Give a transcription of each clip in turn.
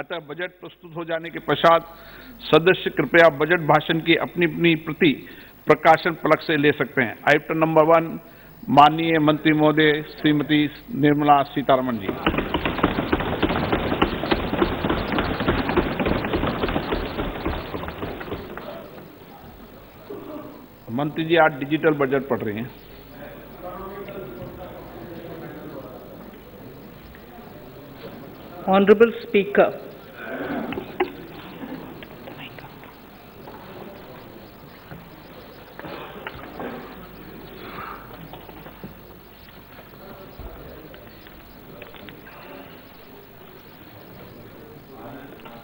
अतः बजट प्रस्तुत हो जाने के पश्चात सदस्य कृपया बजट भाषण की अपनी अपनी प्रति प्रकाशन फलक से ले सकते हैं। आइटम नंबर 1, माननीय मंत्री महोदय श्रीमती निर्मला सीतारमण जी। मंत्री जी आज डिजिटल बजट पढ़ रही हैं। Honorable Speaker,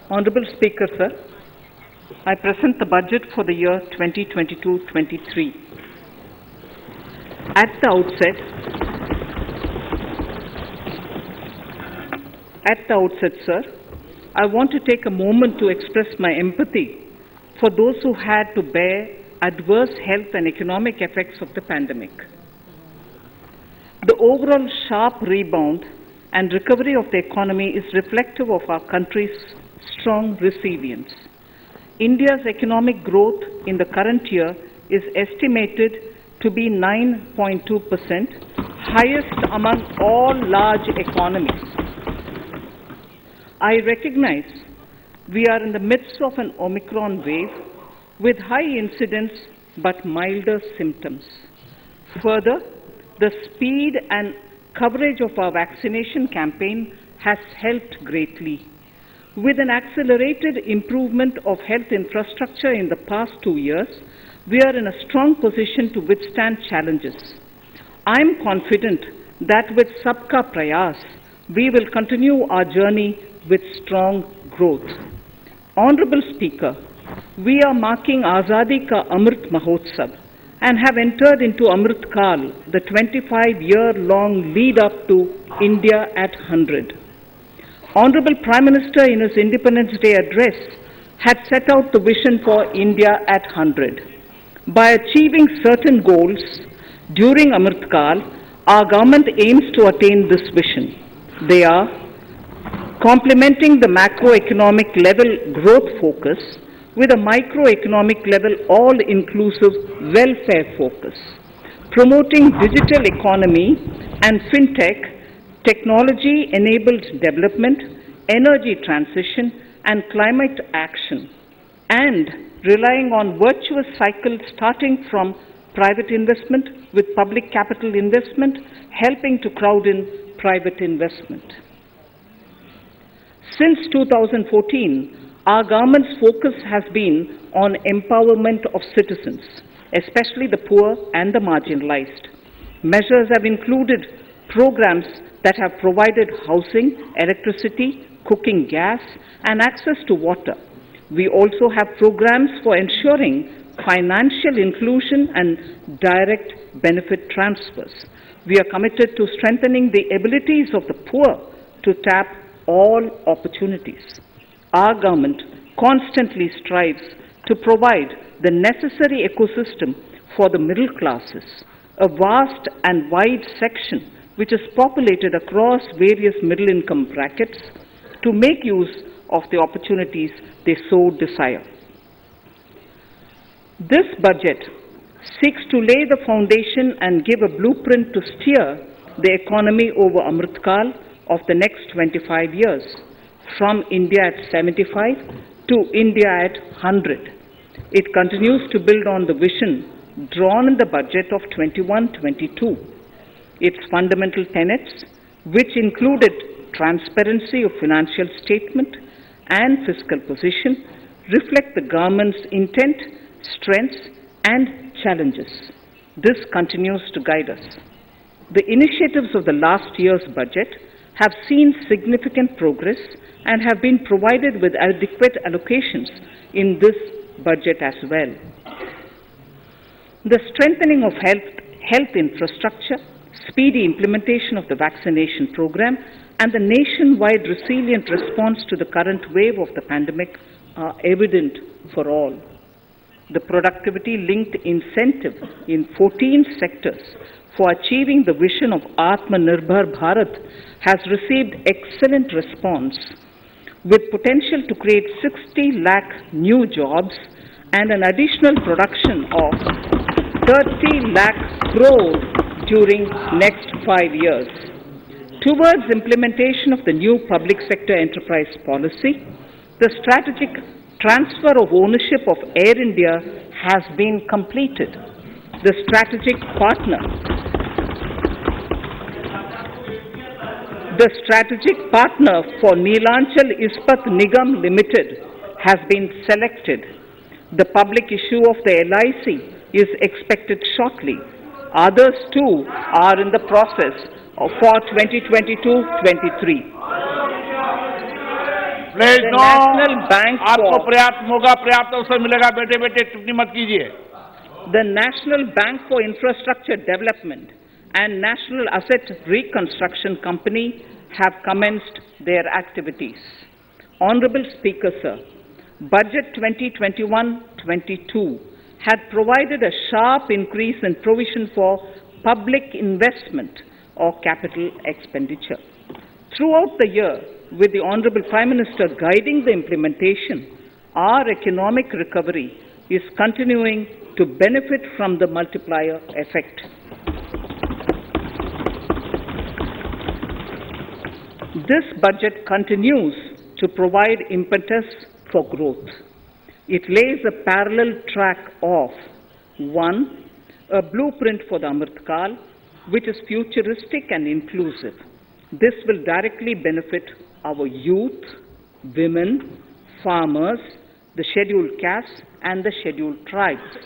Honorable Speaker, sir, I present the budget for the year 2022-23. At the outset, sir, I want to take a moment to express my empathy for those who had to bear adverse health and economic effects of the pandemic. The overall sharp rebound and recovery of the economy is reflective of our country's strong resilience. India's economic growth in the current year is estimated to be 9.2%, highest among all large economies. I recognize we are in the midst of an Omicron wave with high incidence but milder symptoms. Further, the speed and coverage of our vaccination campaign has helped greatly. With an accelerated improvement of health infrastructure in the past 2 years, we are in a strong position to withstand challenges. I am confident that with Sabka Prayas, we will continue our journey with strong growth. Honorable Speaker, we are marking Azadi Ka Amrit Mahotsav and have entered into Amrit Kal, the 25-year-long lead up to India at 100. Honorable Prime Minister in his Independence Day address had set out the vision for India at 100. By achieving certain goals during Amrit Kal, our government aims to attain this vision. They are complementing the macroeconomic level growth focus with a microeconomic level all-inclusive welfare focus, promoting digital economy and fintech, technology-enabled development, energy transition, and climate action, and relying on virtuous cycle starting from private investment with public capital investment, helping to crowd in private investment. Since 2014, our government's focus has been on empowerment of citizens, especially the poor and the marginalized. Measures have included programs that have provided housing, electricity, cooking gas, and access to water. We also have programs for ensuring financial inclusion and direct benefit transfers. We are committed to strengthening the abilities of the poor to tap all opportunities. Our government constantly strives to provide the necessary ecosystem for the middle classes, a vast and wide section which is populated across various middle income brackets, to make use of the opportunities they so desire. This budget seeks to lay the foundation and give a blueprint to steer the economy over Amrit Kal of the next 25 years, from India at 75 to India at 100. It continues to build on the vision drawn in the budget of 21-22. Its fundamental tenets, which included transparency of financial statement and fiscal position, reflect the government's intent, strengths, and challenges. This continues to guide us. The initiatives of the last year's budget have seen significant progress and have been provided with adequate allocations in this budget as well. The strengthening of health infrastructure, speedy implementation of the vaccination program, and the nationwide resilient response to the current wave of the pandemic are evident for all. The productivity-linked incentive in 14 sectors for achieving the vision of Atmanirbhar Bharat has received excellent response, with potential to create 60 lakh new jobs and an additional production of 30 lakh crore during next 5 years. Towards implementation of the new public sector enterprise policy, the strategic transfer of ownership of Air India has been completed. The strategic partner for Neelanchal Ispat Nigam Limited has been selected. The public issue of the LIC is expected shortly. Others too are in the process for 2022-23. The National Bank आपको पर्याप्त मौका पर्याप्त अवसर मिलेगा बेटे बेटे टिप्पणी मत कीजिए. The National Bank for Infrastructure Development and National Asset Reconstruction Company have commenced their activities. Honorable Speaker, sir, Budget 2021-22 had provided a sharp increase in provision for public investment or capital expenditure. Throughout the year, with the Honorable Prime Minister guiding the implementation, our economic recovery is continuing to benefit from the multiplier effect. This budget continues to provide impetus for growth. It lays a parallel track of 1. A blueprint for the Amrit Kal, which is futuristic and inclusive. This will directly benefit our youth, women, farmers, the scheduled castes and the scheduled tribes.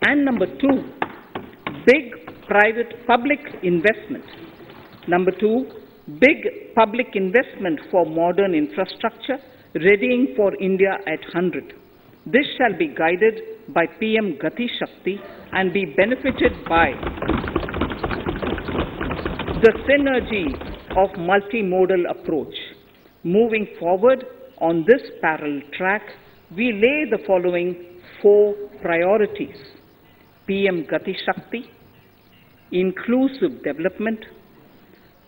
And number 2, big private public investment. Number 2, big public investment for modern infrastructure, readying for India at 100. This shall be guided by PM Gati Shakti and be benefited by the synergy of multimodal approach. Moving forward on this parallel track, we lay the following 4 priorities: PM Gati Shakti, inclusive development,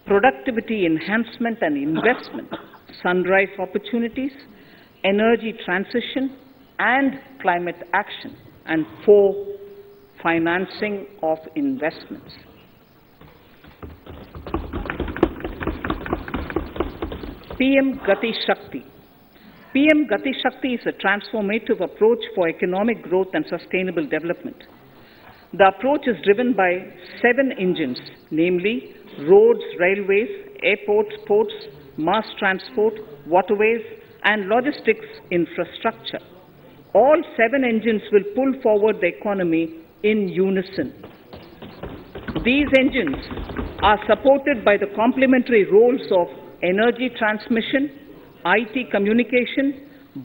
productivity enhancement and investment, sunrise opportunities, energy transition and climate action, and 4, financing of investments. PM Gati Shakti. PM Gati Shakti is a transformative approach for economic growth and sustainable development. The approach is driven by 7 engines, namely roads, railways, airports, ports, mass transport, waterways, and logistics infrastructure. All 7 engines will pull forward the economy in unison. These engines are supported by the complementary roles of energy transmission, IT communication,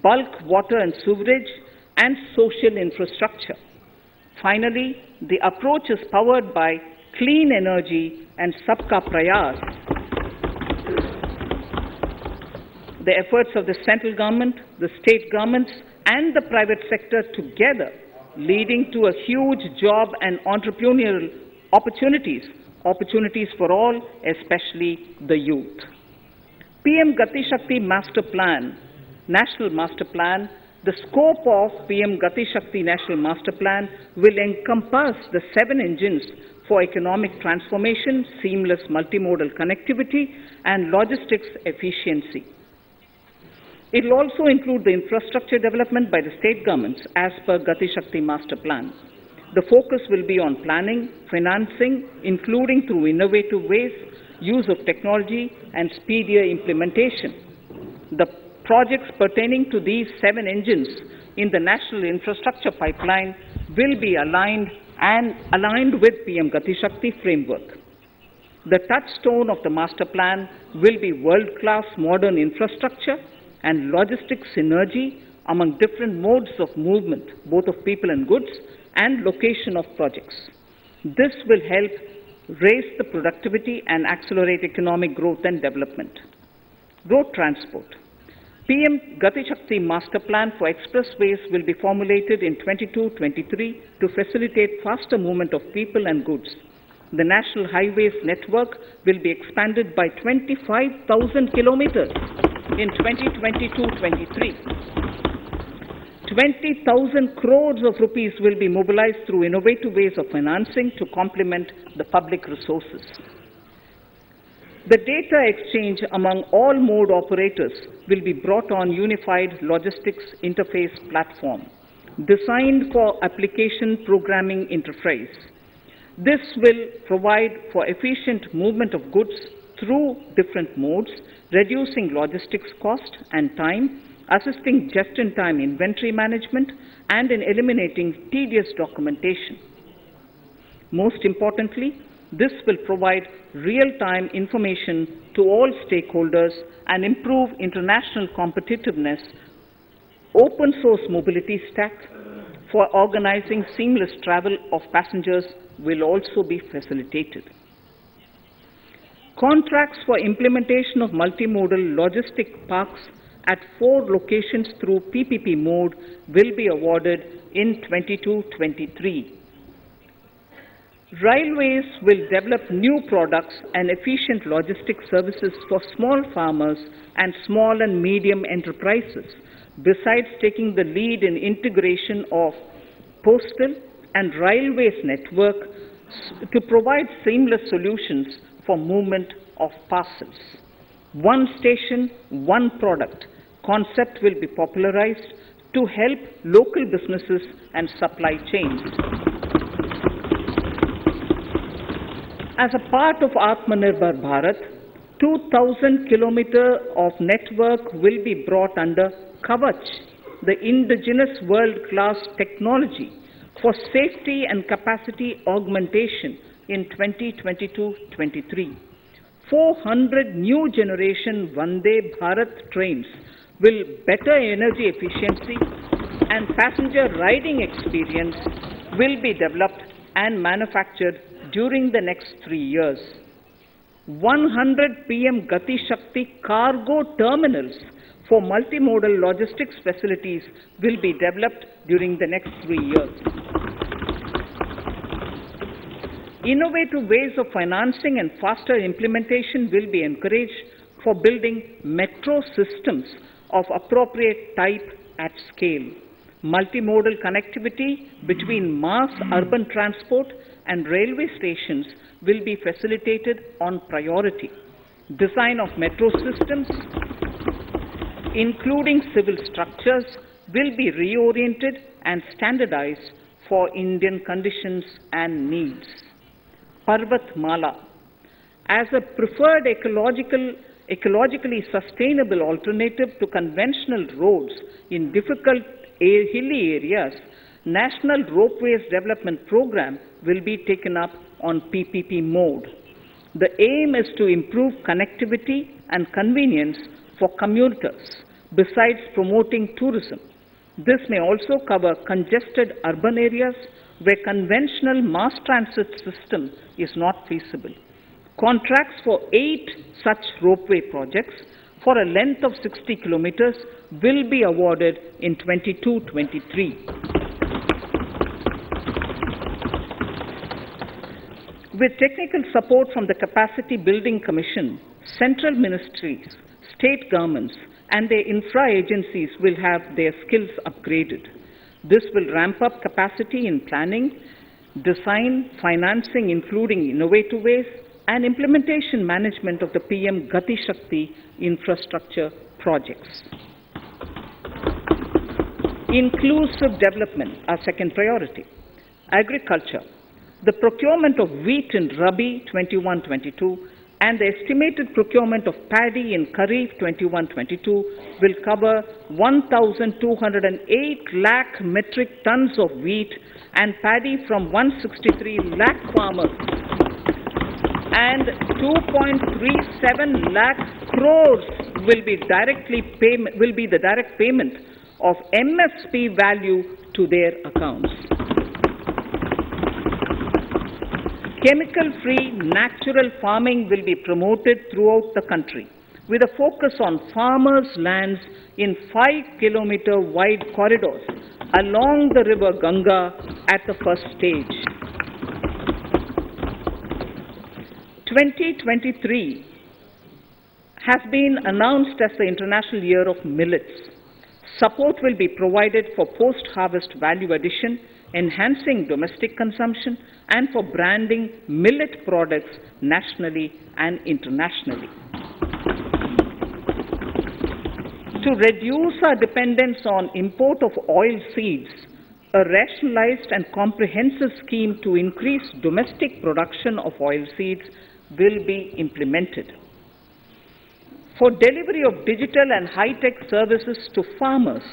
bulk water and sewerage, and social infrastructure. Finally, the approach is powered by clean energy and Sabka Prayas. The efforts of the central government, the state governments, and the private sector together, leading to a huge job and entrepreneurial opportunities for all, especially the youth. PM Gati Shakti Master Plan, National Master Plan. The scope of PM Gati Shakti National Master Plan will encompass the 7 engines for economic transformation, seamless multimodal connectivity, and logistics efficiency. It will also include the infrastructure development by the state governments as per Gati Shakti Master Plan. The focus will be on planning, financing, including through innovative ways, use of technology, and speedier implementation. The projects pertaining to these 7 engines in the national infrastructure pipeline will be aligned with PM Gati Shakti framework. The touchstone of the master plan will be world-class modern infrastructure and logistics synergy among different modes of movement, both of people and goods, and location of projects. This will help raise the productivity and accelerate economic growth and development. Road transport. PM Gati Shakti Master Plan for expressways will be formulated in 22-23 to facilitate faster movement of people and goods. The National Highways network will be expanded by 25,000 kilometers in 2022-23. 20,000 crores of rupees will be mobilized through innovative ways of financing to complement the public resources. The data exchange among all mode operators will be brought on unified logistics interface platform, designed for application programming interface. This will provide for efficient movement of goods through different modes, reducing logistics cost and time, assisting just-in-time inventory management, and in eliminating tedious documentation. Most importantly, this will provide real-time information to all stakeholders and improve international competitiveness. Open source mobility stack for organizing seamless travel of passengers will also be facilitated. Contracts for implementation of multimodal logistic parks at 4 locations through PPP mode will be awarded in 22-23. Railways will develop new products and efficient logistic services for small farmers and small and medium enterprises, besides taking the lead in integration of postal and railways network to provide seamless solutions for movement of parcels. One station, one product concept will be popularized to help local businesses and supply chains. As a part of Atmanirbhar Bharat, 2,000 kilometers of network will be brought under Kavach, the indigenous world-class technology for safety and capacity augmentation in 2022-23. 400 new generation Vande Bharat trains will better energy efficiency and passenger riding experience will be developed and manufactured during the next 3 years. 100 PM Gati Shakti cargo terminals for multimodal logistics facilities will be developed during the next 3 years. Innovative ways of financing and faster implementation will be encouraged for building metro systems of appropriate type at scale. Multimodal connectivity between mass urban transport and railway stations will be facilitated on priority. Design of metro systems, including civil structures, will be reoriented and standardized for Indian conditions and needs. Parvat Mala, as a preferred ecologically sustainable alternative to conventional roads in difficult hilly areas, National Ropeways Development Program will be taken up on PPP mode. The aim is to improve connectivity and convenience for commuters, besides promoting tourism. This may also cover congested urban areas where conventional mass transit system is not feasible. Contracts for 8 such ropeway projects for a length of 60 kilometers will be awarded in 22-23. With technical support from the Capacity Building Commission, central ministries, state governments, and their infra agencies will have their skills upgraded. This will ramp up capacity in planning, design, financing, including innovative ways, and implementation management of the PM Gati Shakti infrastructure projects. Inclusive development, our second priority. Agriculture. The procurement of wheat in Rabi 21-22 and the estimated procurement of paddy in Kharif 21-22 will cover 1,208 lakh metric tons of wheat and paddy from 163 lakh farmers, and 2.37 lakh crores will be the direct payment of MSP value to their accounts. Chemical-free natural farming will be promoted throughout the country with a focus on farmers' lands in 5-kilometer wide corridors along the river Ganga at the first stage. 2023 has been announced as the International Year of Millets. Support will be provided for post-harvest value addition, enhancing domestic consumption, and for branding millet products nationally and internationally. To reduce our dependence on import of oil seeds, a rationalized and comprehensive scheme to increase domestic production of oil seeds will be implemented. For delivery of digital and high-tech services to farmers,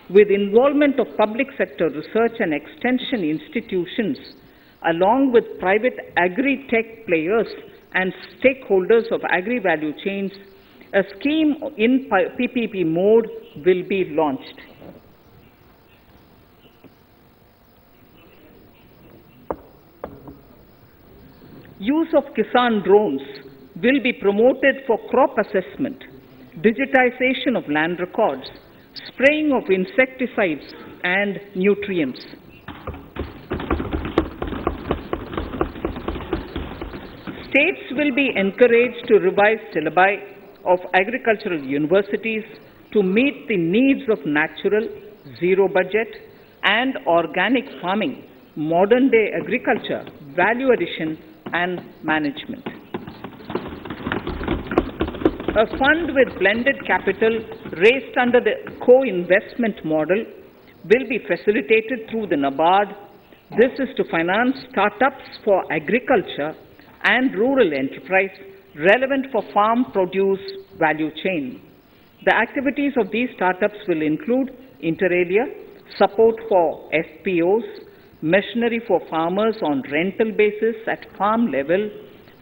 with involvement of public sector research and extension institutions, along with private agri-tech players and stakeholders of agri-value chains, a scheme in PPP mode will be launched. Use of Kisan drones will be promoted for crop assessment, digitization of land records, spraying of insecticides and nutrients. States will be encouraged to revise syllabi of agricultural universities to meet the needs of natural, zero budget, and organic farming, modern day agriculture, value addition, and management. A fund with blended capital raised under the co-investment model will be facilitated through the NABARD. This is to finance startups for agriculture and rural enterprise relevant for farm produce value chain. The activities of these startups will include inter alia, support for FPOs, machinery for farmers on rental basis at farm level,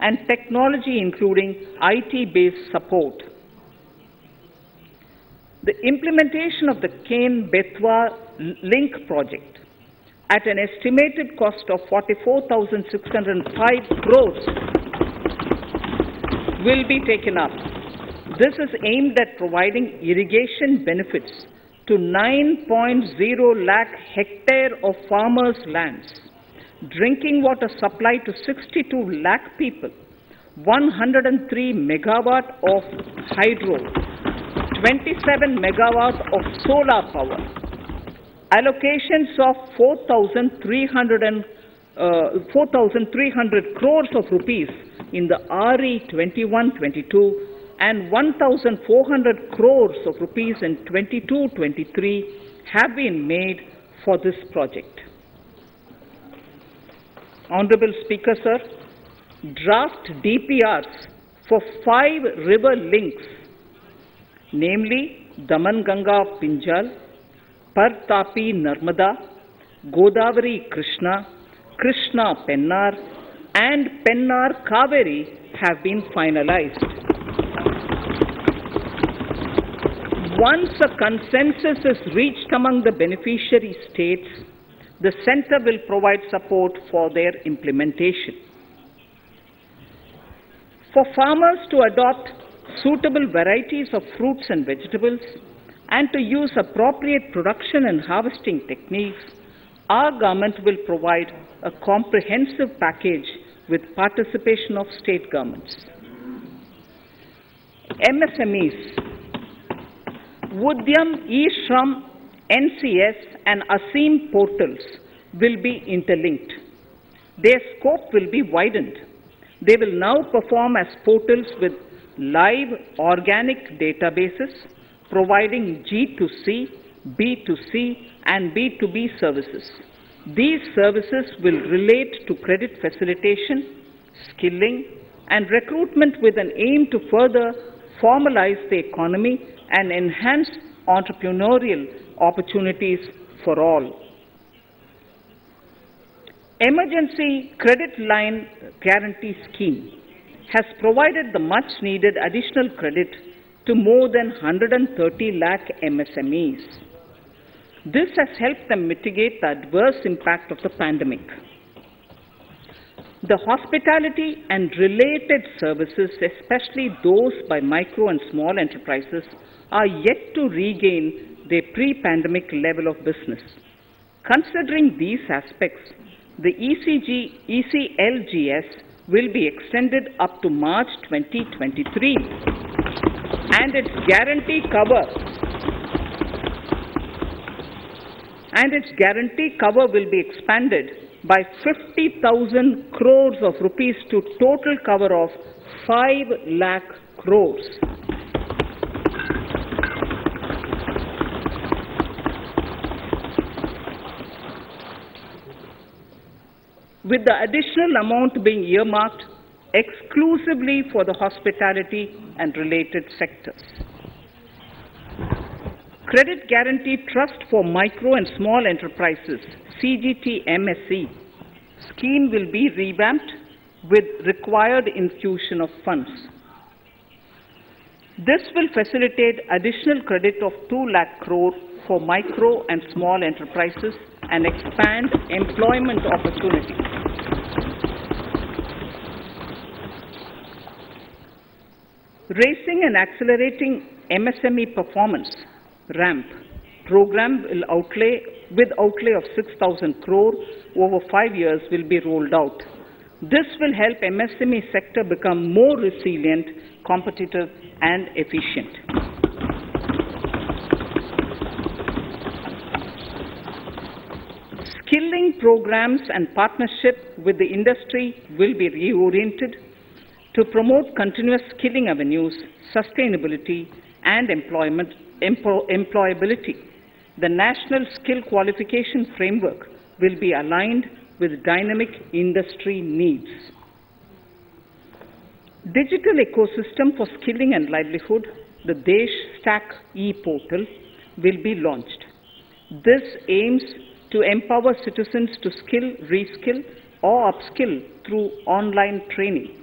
and technology including IT-based support. The implementation of the Ken-Betwa link project at an estimated cost of 44,605 crores will be taken up. This is aimed at providing irrigation benefits to 9.0 lakh hectare of farmers' lands, drinking water supply to 62 lakh people, 103 megawatt of hydro, 27 megawatt of solar power, allocations of 4,300 crores of rupees in the RE 21-22 and 1,400 crores of rupees in 22-23 have been made for this project. Honorable Speaker, sir, draft DPRs for 5 river links, namely Daman-Ganga Pinjal, Par-Tapi Narmada, Godavari Krishna, Krishna Pennar, and Pennar Kaveri have been finalized. Once a consensus is reached among the beneficiary states, the Centre will provide support for their implementation. For farmers to adopt suitable varieties of fruits and vegetables and to use appropriate production and harvesting techniques, our government will provide a comprehensive package with participation of state governments. MSMEs, Udyam, eShram, NCS and ASEEM portals will be interlinked. Their scope will be widened. They will now perform as portals with live organic databases, providing G2C, B2C, and B2B services. These services will relate to credit facilitation, skilling, and recruitment with an aim to further formalize the economy and enhance entrepreneurial opportunities for all. Emergency Credit Line Guarantee Scheme has provided the much-needed additional credit to more than 130 lakh MSMEs. This has helped them mitigate the adverse impact of the pandemic. The hospitality and related services, especially those by micro and small enterprises, are yet to regain their pre-pandemic level of business. Considering these aspects, the ECLGS will be extended up to March 2023. and its guarantee cover will be expanded by 50,000 crores of rupees to total cover of 5 lakh crores. With the additional amount being earmarked exclusively for the hospitality and related sectors. Credit Guarantee Trust for Micro and Small Enterprises, CGT-MSE, scheme will be revamped with required infusion of funds. This will facilitate additional credit of 2 lakh crore for micro and small enterprises and expand employment opportunities. Raising and Accelerating MSME Performance, RAMP, program will outlay of 6,000 crore over 5 years will be rolled out. This will help MSME sector become more resilient, competitive and efficient. Skilling programs and partnership with the industry will be reoriented to promote continuous skilling avenues, sustainability and employability. The National Skill Qualification Framework will be aligned with dynamic industry needs. Digital ecosystem for skilling and livelihood, the Desh Stack e-portal, will be launched. This aims to empower citizens to skill, reskill or upskill through online training.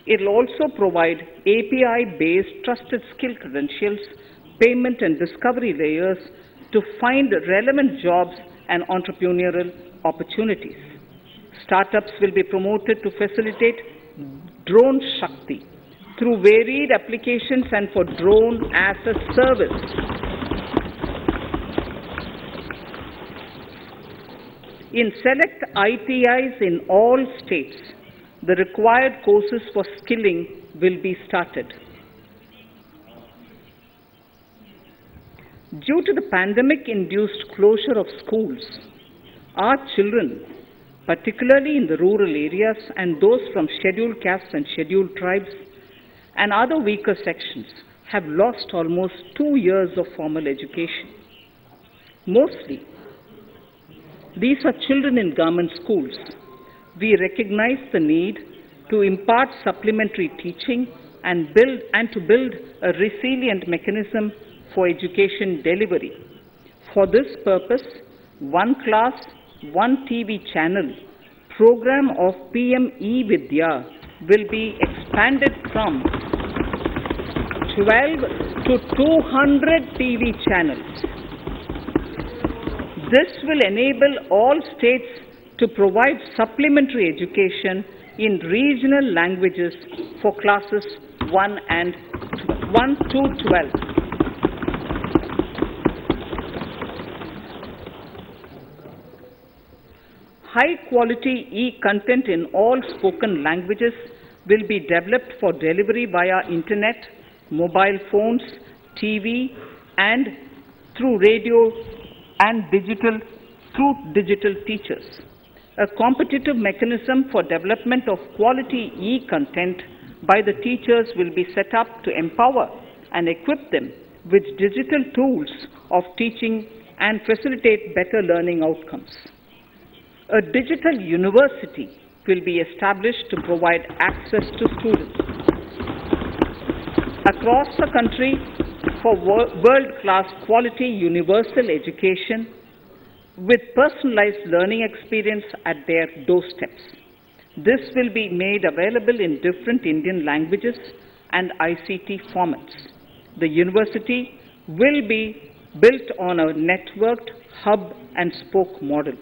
It will also provide API-based trusted skill credentials, payment and discovery layers to find relevant jobs and entrepreneurial opportunities. Startups will be promoted to facilitate Drone Shakti through varied applications and for drone as a service. In select ITIs in all states, the required courses for skilling will be started. Due to the pandemic-induced closure of schools, our children, particularly in the rural areas and those from scheduled castes and scheduled tribes and other weaker sections, have lost almost 2 years of formal education. Mostly, these are children in government schools. We recognize the need to impart supplementary teaching and to build a resilient mechanism for education delivery. For this purpose, One Class, One TV channel program of PM E-Vidya will be expanded from 12 to 200 TV channels. This will enable all states to provide supplementary education in regional languages for classes 1 to 12. High-quality e-content in all spoken languages will be developed for delivery via internet, mobile phones, TV, and through radio and digital teachers. A competitive mechanism for development of quality e-content by the teachers will be set up to empower and equip them with digital tools of teaching and facilitate better learning outcomes. A digital university will be established to provide access to students across the country for world-class quality universal education with personalized learning experience at their doorsteps. This will be made available in different Indian languages and ICT formats. The university will be built on a networked hub and spoke model,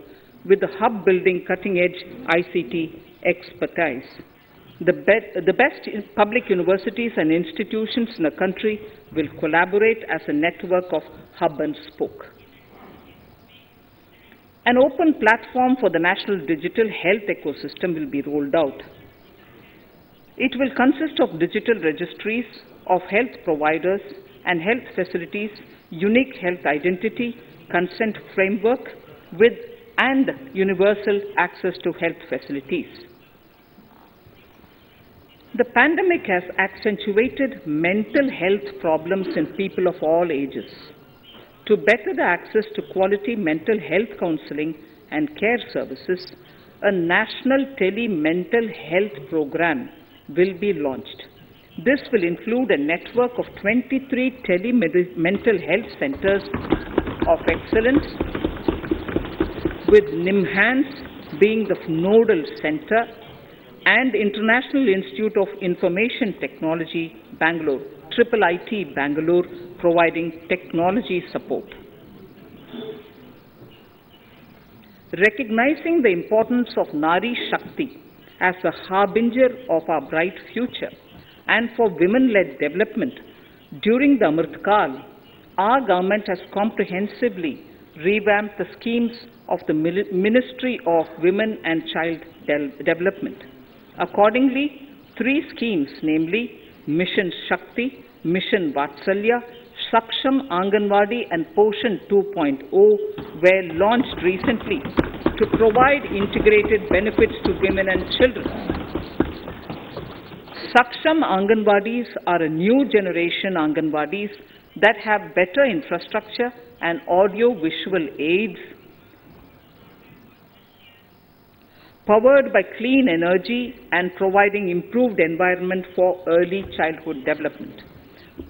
with the hub building cutting-edge ICT expertise. The best public universities and institutions in the country will collaborate as a network of hub and spoke. An open platform for the national digital health ecosystem will be rolled out. It will consist of digital registries, of health providers and health facilities, unique health identity, consent framework, and universal access to health facilities. The pandemic has accentuated mental health problems in people of all ages. To better the access to quality mental health counseling and care services, a national tele-mental health program will be launched. This will include a network of 23 tele-mental health centers of excellence, with NIMHANS being the nodal center, and International Institute of Information Technology, Bangalore, IIIT Bangalore, providing technology support. Recognizing the importance of Nari Shakti as a harbinger of our bright future and for women-led development, during the Amrit Kal, our government has comprehensively revamped the schemes of the Ministry of Women and Child Development. Accordingly, 3 schemes, namely Mission Shakti, Mission Vatsalya, Saksham Anganwadi and Poshan 2.0 were launched recently to provide integrated benefits to women and children. Saksham Anganwadis are a new generation Anganwadis that have better infrastructure and audio-visual aids, powered by clean energy and providing improved environment for early childhood development.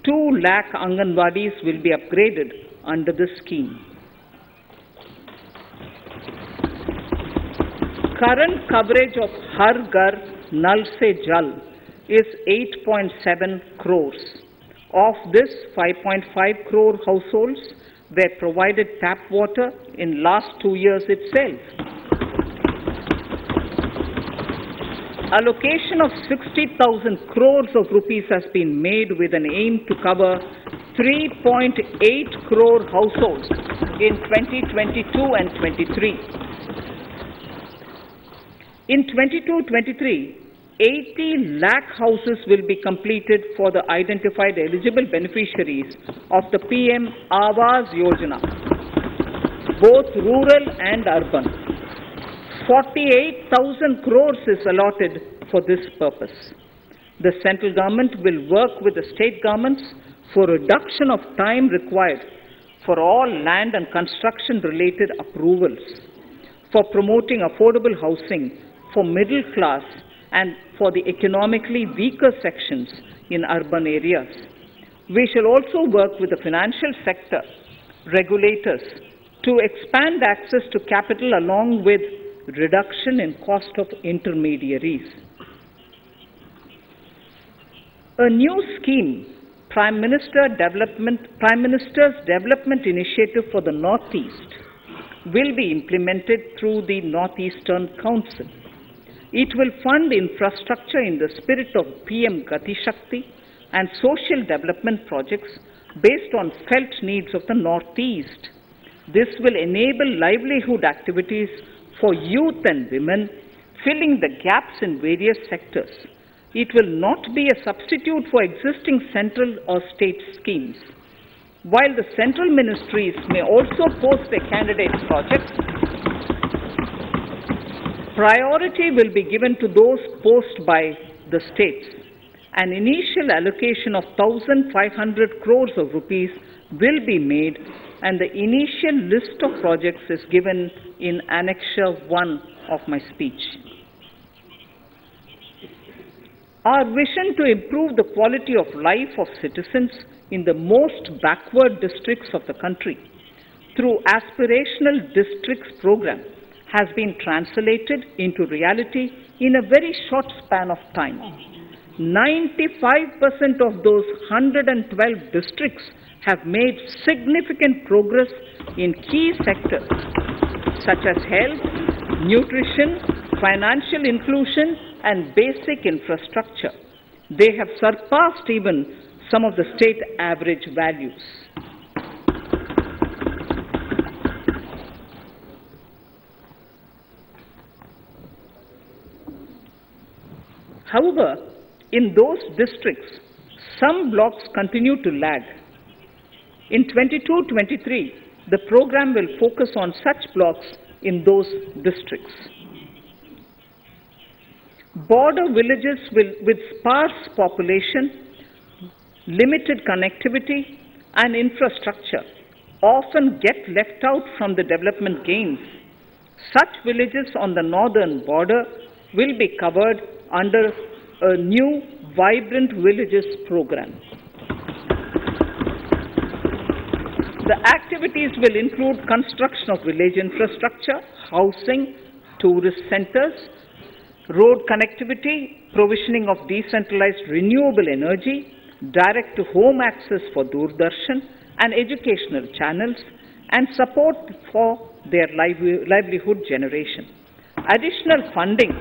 2 lakh Anganwadis will be upgraded under this scheme. Current coverage of Har Ghar Nal Se Jal is 8.7 crores. Of this, 5.5 crore households were provided tap water in last 2 years itself. Allocation of 60,000 crores of rupees has been made with an aim to cover 3.8 crore households in 2022 and 23. In 22-23, 80 lakh houses will be completed for the identified eligible beneficiaries of the PM Awas Yojana, both rural and urban. 48,000 crores is allotted for this purpose. The central government will work with the state governments for reduction of time required for all land and construction related approvals, for promoting affordable housing for middle class and for the economically weaker sections in urban areas. We shall also work with the financial sector, regulators, to expand access to capital along with reduction in cost of intermediaries. A new scheme, Prime Minister's Development Initiative for the Northeast, will be implemented through the Northeastern Council. It will fund infrastructure in the spirit of PM Gati Shakti and social development projects based on felt needs of the Northeast. This will enable livelihood activities for youth and women, filling the gaps in various sectors. It will not be a substitute for existing central or state schemes. While the central ministries may also post their candidate projects, priority will be given to those posted by the states. An initial allocation of 1,500 crores of rupees will be made, and the initial list of projects is given in Annexure 1 of my speech. Our vision to improve the quality of life of citizens in the most backward districts of the country through Aspirational Districts program has been translated into reality in a very short span of time. 95% of those 112 districts have made significant progress in key sectors such as health, nutrition, financial inclusion, and basic infrastructure. They have surpassed even some of the state average values. However, in those districts, some blocks continue to lag. In 22-23, the program will focus on such blocks in those districts. Border villages with sparse population, limited connectivity and infrastructure often get left out from the development gains. Such villages on the northern border will be covered under a new Vibrant Villages program. The activities will include construction of village infrastructure, housing, tourist centers, road connectivity, provisioning of decentralized renewable energy, direct-to-home access for Doordarshan and educational channels, and support for their livelihood generation. Additional funding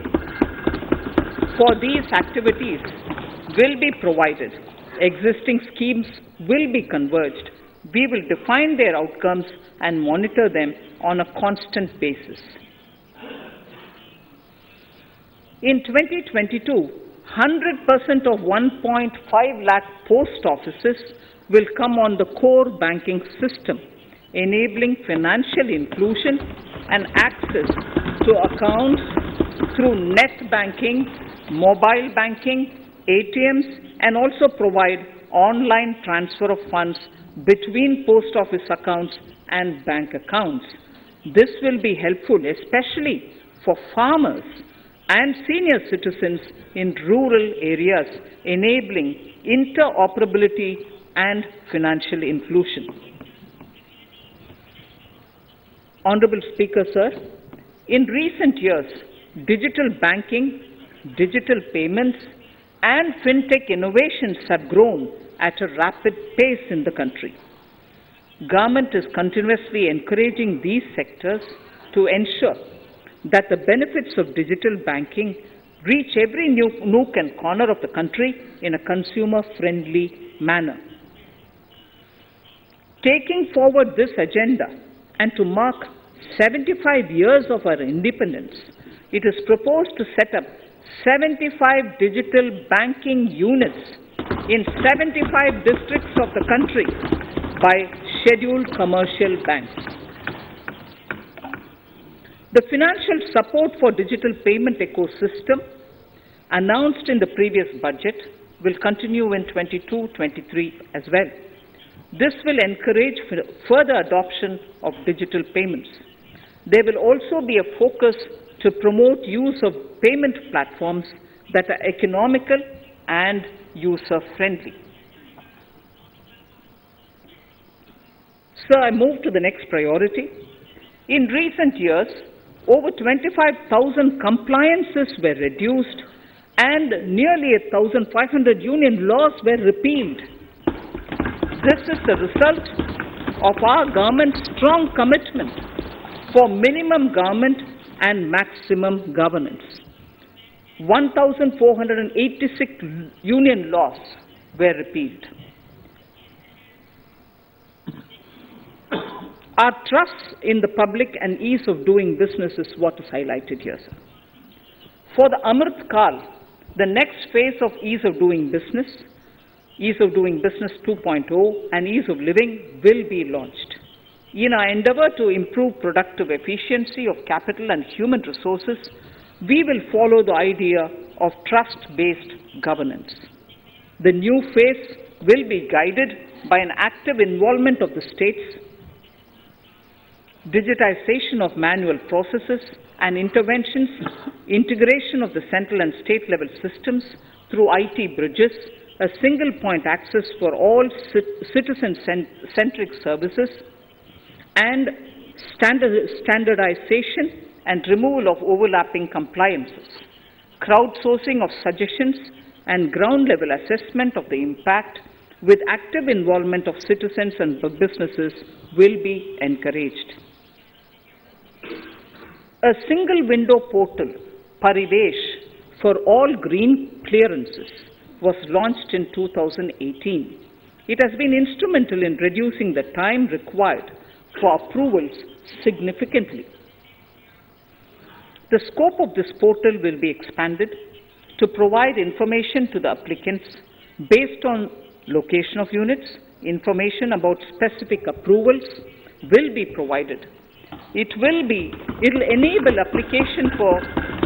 for these activities will be provided. Existing schemes will be converged. We will define their outcomes and monitor them on a constant basis. In 2022, 100% of 1.5 lakh post offices will come on the core banking system, enabling financial inclusion and access to accounts through net banking, mobile banking, ATMs, and also provide online transfer of funds between post office accounts and bank accounts. This will be helpful especially for farmers and senior citizens in rural areas, enabling interoperability and financial inclusion. Honorable Speaker, sir, in recent years, digital banking, digital payments, and fintech innovations have grown at a rapid pace in the country. Government is continuously encouraging these sectors to ensure that the benefits of digital banking reach every nook and corner of the country in a consumer-friendly manner. Taking forward this agenda and to mark 75 years of our independence, it is proposed to set up 75 digital banking units in 75 districts of the country by scheduled commercial banks. The financial support for digital payment ecosystem announced in the previous budget will continue in 22-23 as well. This will encourage further adoption of digital payments. There will also be a focus to promote use of payment platforms that are economical and user-friendly. Sir, I move to the next priority. In recent years, over 25,000 compliances were reduced and nearly 1,500 union laws were repealed. This is the result of our government's strong commitment for minimum government and maximum governance. 1,486 union laws were repealed. Our trust in the public and ease of doing business is what is highlighted here, sir. For the Amrit Kal, the next phase of ease of doing business 2.0 and ease of living will be launched. In our endeavor to improve productive efficiency of capital and human resources, we will follow the idea of trust-based governance. The new phase will be guided by an active involvement of the states, digitization of manual processes and interventions, integration of the central and state level systems through IT bridges, a single point access for all citizen-centric services, and standardization and removal of overlapping compliances. Crowdsourcing of suggestions and ground-level assessment of the impact with active involvement of citizens and businesses will be encouraged. A single window portal, Parivesh, for all green clearances was launched in 2018. It has been instrumental in reducing the time required for approvals significantly. The scope of this portal will be expanded to provide information to the applicants based on location of units, information about specific approvals will be provided. It will enable application for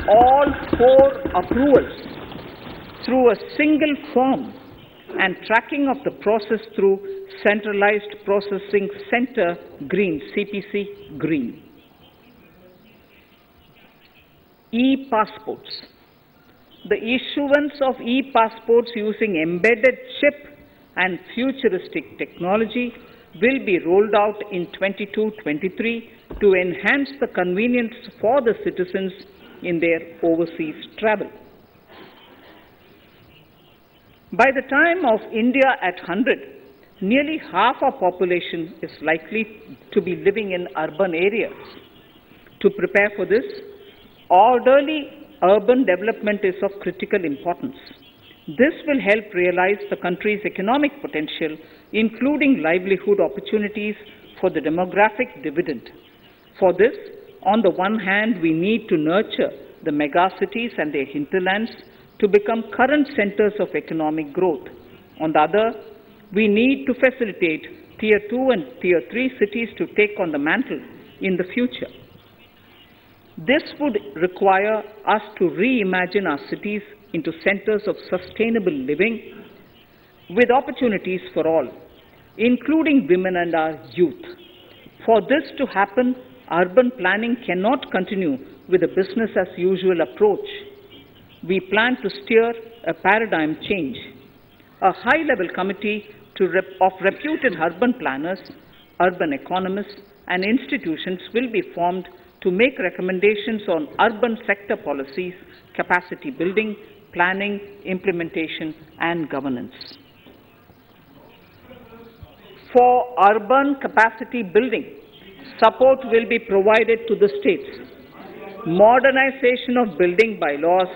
all 4 approvals through a single form and tracking of the process through Centralized Processing Center Green, CPC Green. E-passports. The issuance of e-passports using embedded chip and futuristic technology will be rolled out in 22-23 to enhance the convenience for the citizens in their overseas travel. By the time of India at 100, nearly half our population is likely to be living in urban areas. To prepare for this, orderly urban development is of critical importance. This will help realize the country's economic potential, including livelihood opportunities for the demographic dividend. For this, on the one hand, we need to nurture the megacities and their hinterlands to become current centers of economic growth. On the other, we need to facilitate Tier 2 and Tier 3 cities to take on the mantle in the future. This would require us to reimagine our cities into centers of sustainable living with opportunities for all, including women and our youth. For this to happen, urban planning cannot continue with a business-as-usual approach. We plan to steer a paradigm change. A high-level committee of reputed urban planners, urban economists, and institutions will be formed to make recommendations on urban sector policies, capacity building, planning, implementation, and governance. For urban capacity building, support will be provided to the states. Modernization of building bylaws,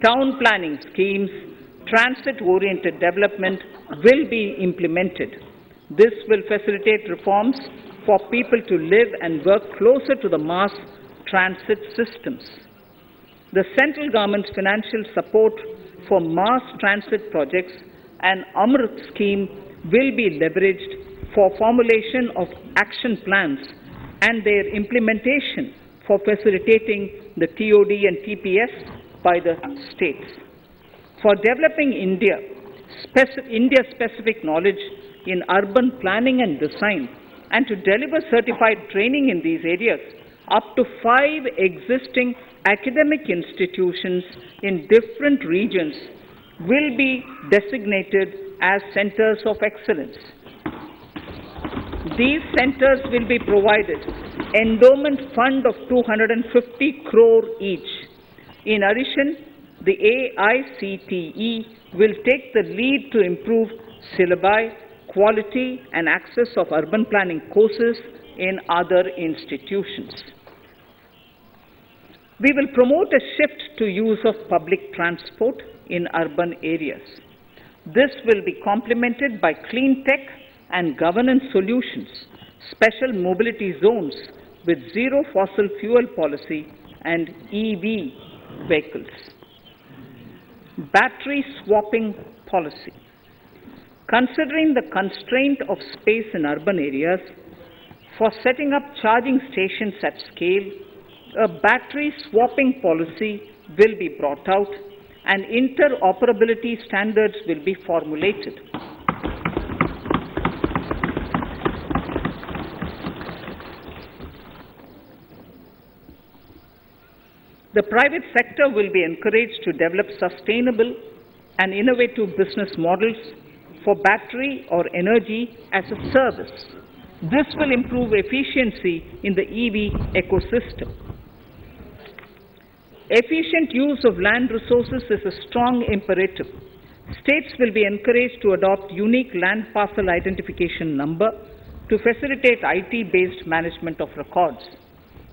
town planning schemes, transit-oriented development will be implemented. This will facilitate reforms for people to live and work closer to the mass transit systems. The central government's financial support for mass transit projects and Amrit scheme will be leveraged for formulation of action plans and their implementation for facilitating the TOD and TPS by the states. For developing India-specific knowledge in urban planning and design, and to deliver certified training in these areas, up to 5 existing academic institutions in different regions will be designated as centers of excellence. These centers will be provided endowment fund of 250 crore each. In addition, the AICTE will take the lead to improve syllabi, quality and access of urban planning courses in other institutions. We will promote a shift to use of public transport in urban areas. This will be complemented by clean tech and governance solutions, special mobility zones with zero fossil fuel policy and EV vehicles. Battery swapping policy. Considering the constraint of space in urban areas, for setting up charging stations at scale, a battery swapping policy will be brought out and interoperability standards will be formulated. The private sector will be encouraged to develop sustainable and innovative business models for battery or energy as a service. This will improve efficiency in the EV ecosystem. Efficient use of land resources is a strong imperative. States will be encouraged to adopt unique land parcel identification number to facilitate IT-based management of records.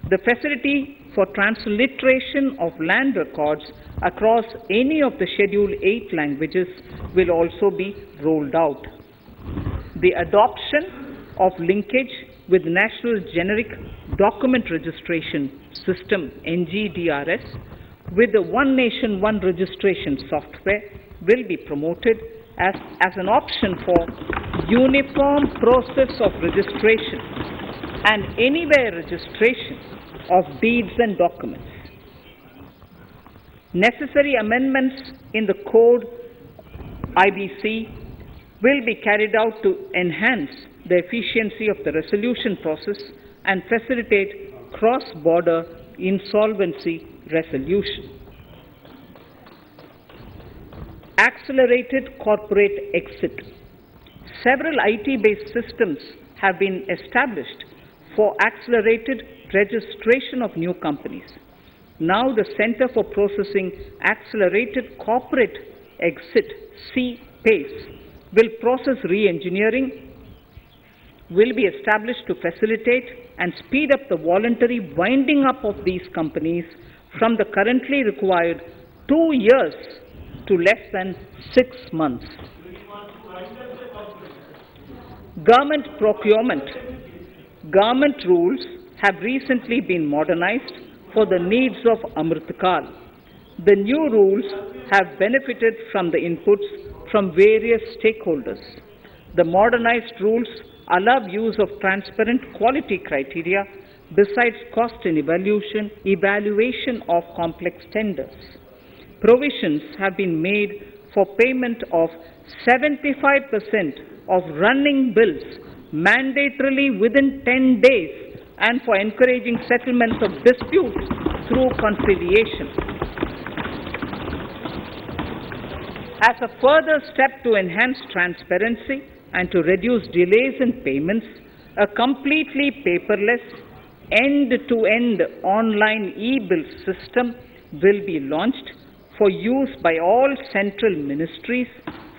The facility for transliteration of land records across any of the Schedule 8 languages will also be rolled out. The adoption of linkage with National Generic Document Registration System, NGDRS, with the One Nation, One Registration software will be promoted as an option for uniform process of registration and anywhere registration of deeds and documents. Necessary amendments in the code IBC will be carried out to enhance the efficiency of the resolution process and facilitate cross-border insolvency resolution. Accelerated corporate exit. Several IT-based systems have been established for accelerated registration of new companies. Now the Center for Processing Accelerated Corporate Exit, CPACE, will process re-engineering, will be established to facilitate and speed up the voluntary winding up of these companies from the currently required 2 years to less than 6 months. Government procurement. Government rules have recently been modernized for the needs of Amritkal. The new rules have benefited from the inputs from various stakeholders. The modernized rules allow use of transparent quality criteria besides cost and evaluation of complex tenders. Provisions have been made for payment of 75% of running bills mandatorily within 10 days and for encouraging settlements of disputes through conciliation. As a further step to enhance transparency and to reduce delays in payments, a completely paperless, end-to-end online e-bill system will be launched for use by all central ministries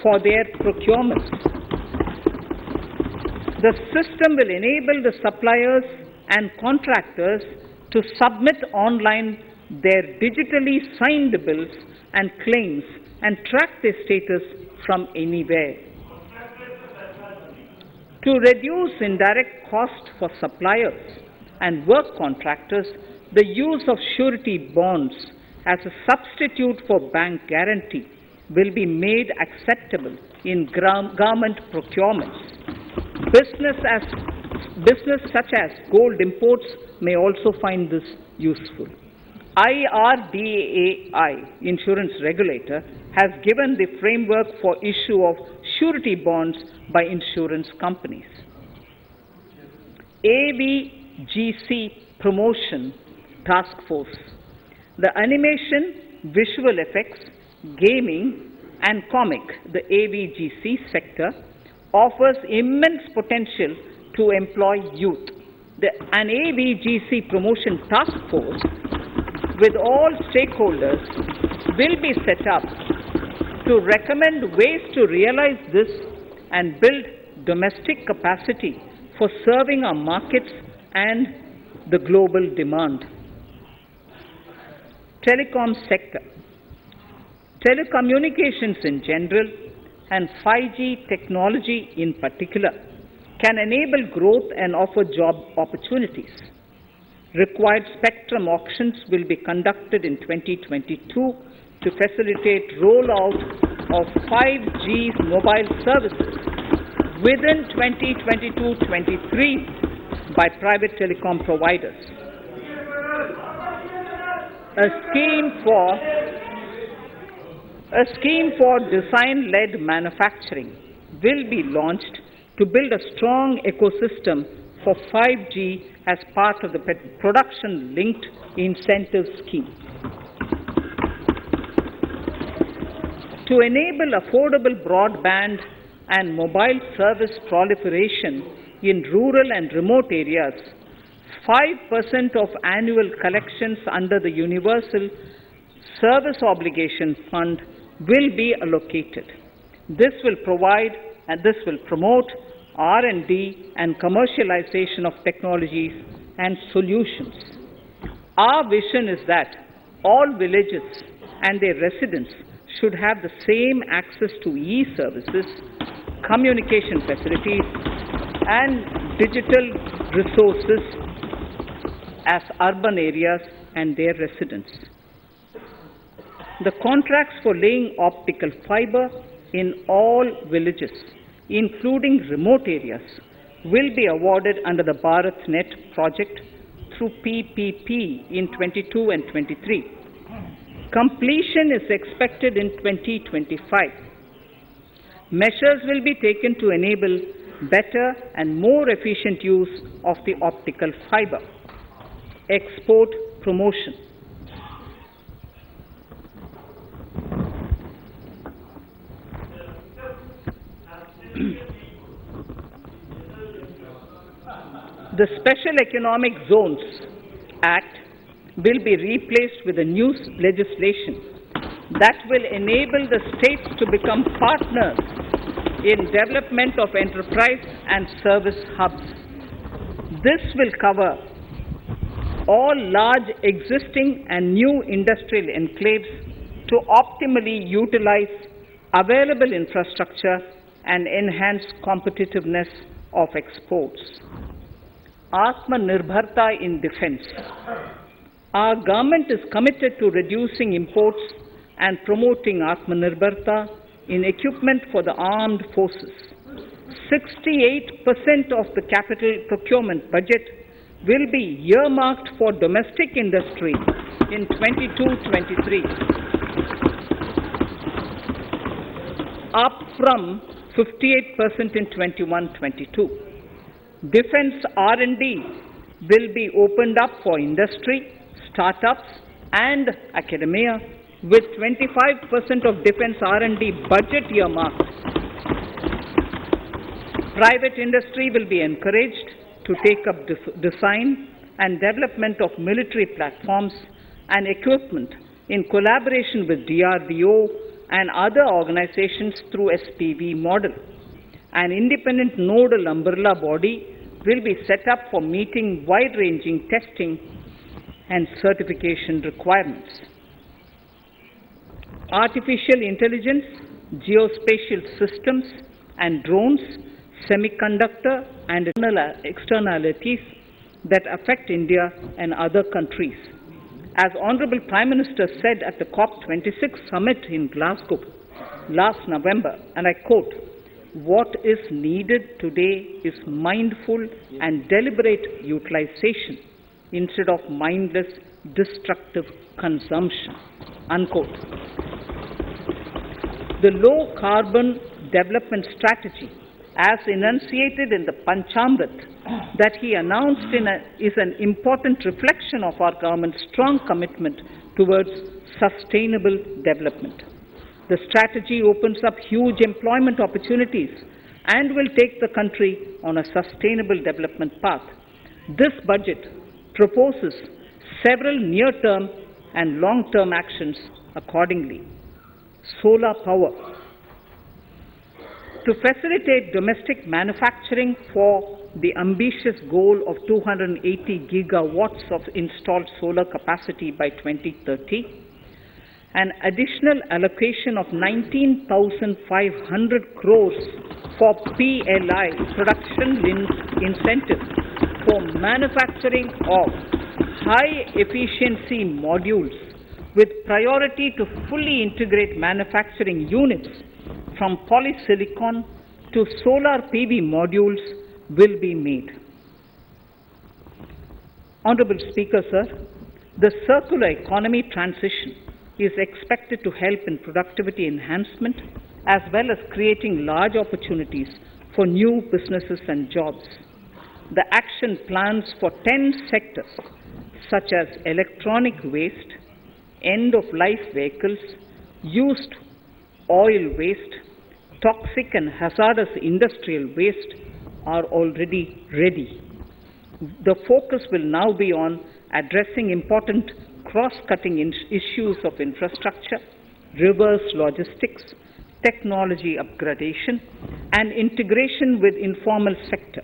for their procurements. The system will enable the suppliers and contractors to submit online their digitally signed bills and claims and track their status from anywhere. To reduce indirect cost for suppliers and work contractors, the use of surety bonds as a substitute for bank guarantee will be made acceptable in government procurements. Business such as gold imports may also find this useful. IRDAI, insurance regulator, has given the framework for issue of surety bonds by insurance companies. ABGC Promotion Task Force. The animation, visual effects, gaming and comic, the ABGC sector, offers immense potential to employ youth. An ABGC Promotion Task Force with all stakeholders will be set up to recommend ways to realize this and build domestic capacity for serving our markets and the global demand. Telecom sector. Telecommunications in general and 5G technology in particular can enable growth and offer job opportunities. Required spectrum auctions will be conducted in 2022 to facilitate rollout of 5G mobile services within 2022-23 by private telecom providers. A scheme for design-led manufacturing will be launched to build a strong ecosystem for 5G as part of the production-linked incentive scheme. To enable affordable broadband and mobile service proliferation in rural and remote areas, 5% of annual collections under the Universal Service Obligation Fund will be allocated. This will promote R&D and commercialization of technologies and solutions. Our vision is that all villages and their residents should have the same access to e-services, communication facilities, and digital resources as urban areas and their residents. The contracts for laying optical fiber in all villages, including remote areas, will be awarded under the BharatNet project through PPP in 22 and 23. Completion is expected in 2025. Measures will be taken to enable better and more efficient use of the optical fiber. Export promotion. The Special Economic Zones Act will be replaced with a new legislation that will enable the states to become partners in development of enterprise and service hubs. This will cover all large existing and new industrial enclaves to optimally utilize available infrastructure and enhance competitiveness of exports. Atmanirbharta in defense. Our government is committed to reducing imports and promoting Atmanirbharta in equipment for the armed forces. 68% of the capital procurement budget will be earmarked for domestic industry in 22-23, up from 58% in 21-22. Defense R&D will be opened up for industry, startups and academia, with 25% of defense R&D budget earmarked. Private industry will be encouraged to take up design and development of military platforms and equipment in collaboration with DRDO and other organizations through SPV model. An independent nodal umbrella body will be set up for meeting wide-ranging testing and certification requirements. Artificial intelligence, geospatial systems and drones, semiconductor and externalities that affect India and other countries. As Honorable Prime Minister said at the COP26 summit in Glasgow last November, and I quote, "What is needed today is mindful and deliberate utilization instead of mindless, destructive consumption," unquote. The low carbon development strategy, as enunciated in the Panchamrit that he announced is an important reflection of our government's strong commitment towards sustainable development. The strategy opens up huge employment opportunities and will take the country on a sustainable development path. This budget proposes several near-term and long-term actions accordingly. Solar power. To facilitate domestic manufacturing for the ambitious goal of 280 gigawatts of installed solar capacity by 2030, an additional allocation of 19,500 crores for PLI, production-linked incentives, for manufacturing of high-efficiency modules with priority to fully integrate manufacturing units from polysilicon to solar PV modules will be made. Honorable Speaker, sir, the circular economy transition is expected to help in productivity enhancement as well as creating large opportunities for new businesses and jobs. The action plans for 10 sectors such as electronic waste, end-of-life vehicles, used oil waste, toxic and hazardous industrial waste are already ready. The focus will now be on addressing important cross-cutting issues of infrastructure, reverse logistics, technology upgradation, and integration with informal sector.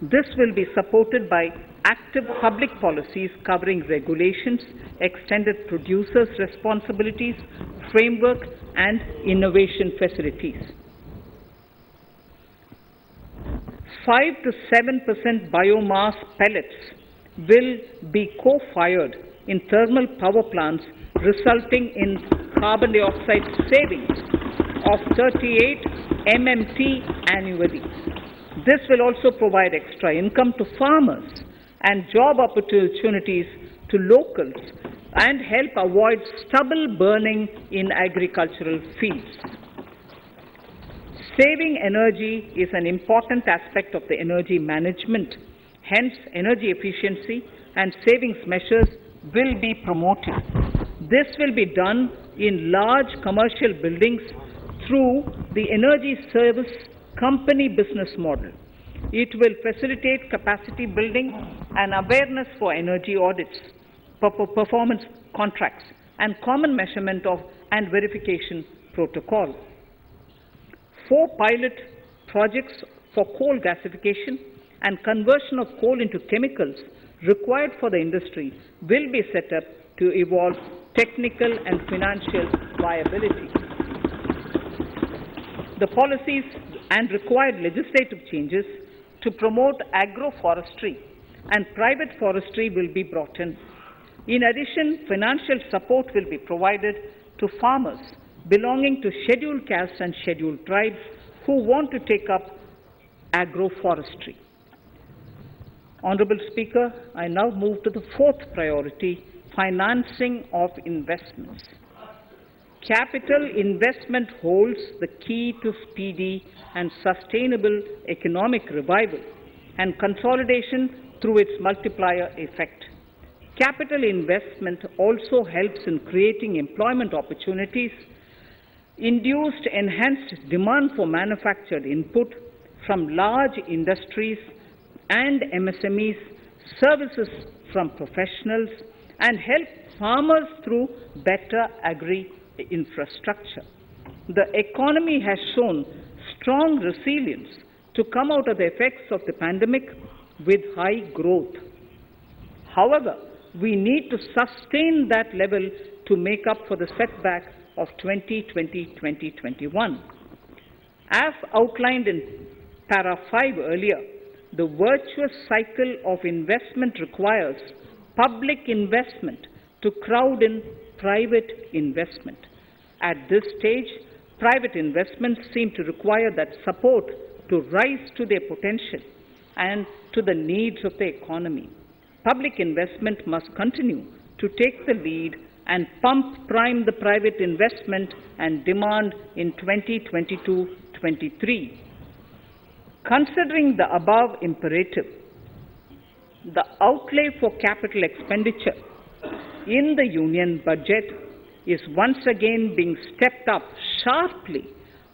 This will be supported by active public policies covering regulations, extended producers' responsibilities, framework, and innovation facilities. 5 to 7% biomass pellets will be co-fired in thermal power plants, resulting in carbon dioxide savings of 38 MMT annually. This will also provide extra income to farmers and job opportunities to locals and help avoid stubble burning in agricultural fields. Saving energy is an important aspect of the energy management. Hence, energy efficiency and savings measures will be promoted. This will be done in large commercial buildings through the energy service company business model. It will facilitate capacity building and awareness for energy audits, performance contracts, and common measurement of and verification protocol. 4 pilot projects for coal gasification and conversion of coal into chemicals required for the industry will be set up to evolve technical and financial viability. The policies and required legislative changes to promote agroforestry and private forestry will be brought in. In addition, financial support will be provided to farmers belonging to scheduled castes and scheduled tribes who want to take up agroforestry. Honourable Speaker, I now move to the 4th priority, financing of investments. Capital investment holds the key to speedy and sustainable economic revival and consolidation through its multiplier effect. Capital investment also helps in creating employment opportunities, induced enhanced demand for manufactured input from large industries and MSMEs, services from professionals, and help farmers through better agri-infrastructure. The economy has shown strong resilience to come out of the effects of the pandemic with high growth. However, we need to sustain that level to make up for the setback of 2020-2021. As outlined in para 5 earlier, the virtuous cycle of investment requires public investment to crowd in private investment. At this stage, private investments seem to require that support to rise to their potential and to the needs of the economy. Public investment must continue to take the lead and prime the private investment and demand in 2022-23. Considering the above imperative, the outlay for capital expenditure in the Union budget is once again being stepped up sharply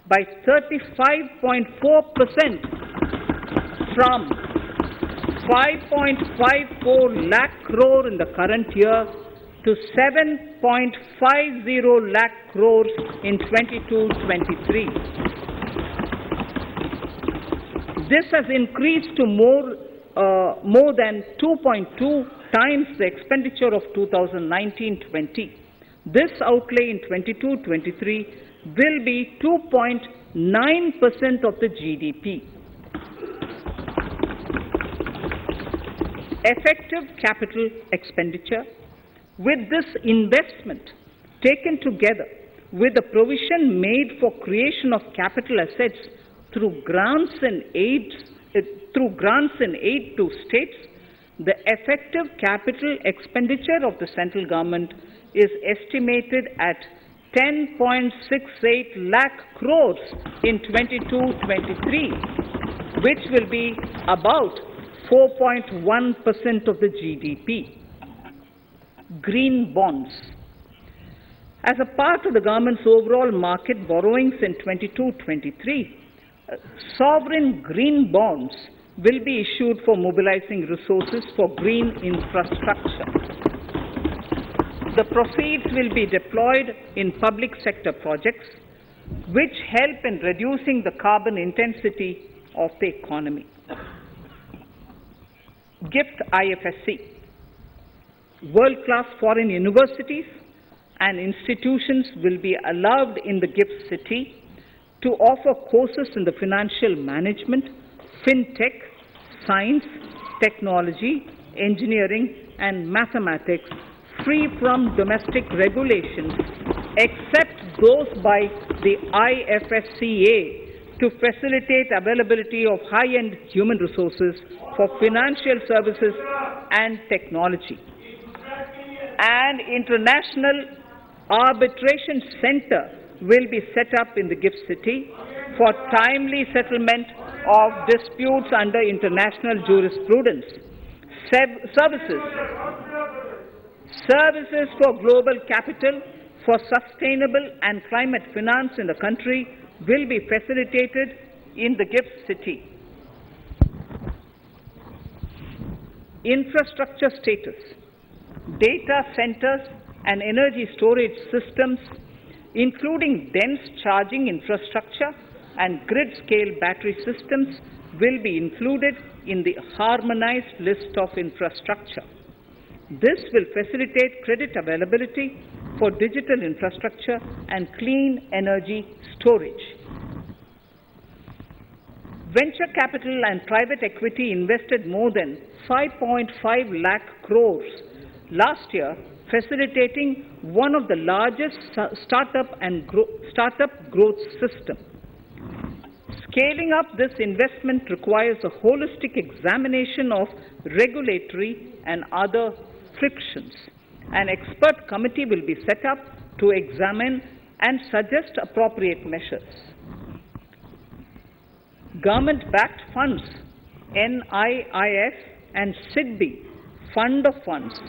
by 35.4% from 5.54 lakh crore in the current year to 7.50 lakh crores in 22-23. This has increased to more than 2.2 times the expenditure of 2019-20. This outlay in 22-23 will be 2.9% of the GDP. Effective capital expenditure. With this investment taken together with the provision made for creation of capital assets through grants and aid to states, the effective capital expenditure of the central government is estimated at 10.68 lakh crores in 22-23, which will be about 4.1% of the GDP. Green bonds. As a part of the government's overall market borrowings in 22-23, sovereign green bonds will be issued for mobilizing resources for green infrastructure. The proceeds will be deployed in public sector projects which help in reducing the carbon intensity of the economy. GIFT IFSC. World-class foreign universities and institutions will be allowed in the GIFT city to offer courses in the financial management, fintech, science, technology, engineering, and mathematics free from domestic regulations, except those by the IFSCA to facilitate availability of high-end human resources for financial services and technology. An international arbitration center will be set up in the GIFT City for timely settlement of disputes under international jurisprudence. Services for global capital for sustainable and climate finance in the country will be facilitated in the GIFT City. Infrastructure status. Data centers and energy storage systems, including dense charging infrastructure and grid-scale battery systems, will be included in the harmonized list of infrastructure. This will facilitate credit availability for digital infrastructure and clean energy storage. Venture capital and private equity invested more than 5.5 lakh crores last year, facilitating one of the largest startup growth system. Scaling up this investment requires a holistic examination of regulatory and other frictions. An expert committee will be set up to examine and suggest appropriate measures. Government-backed funds, NIIF and SIDBI, Fund of Funds,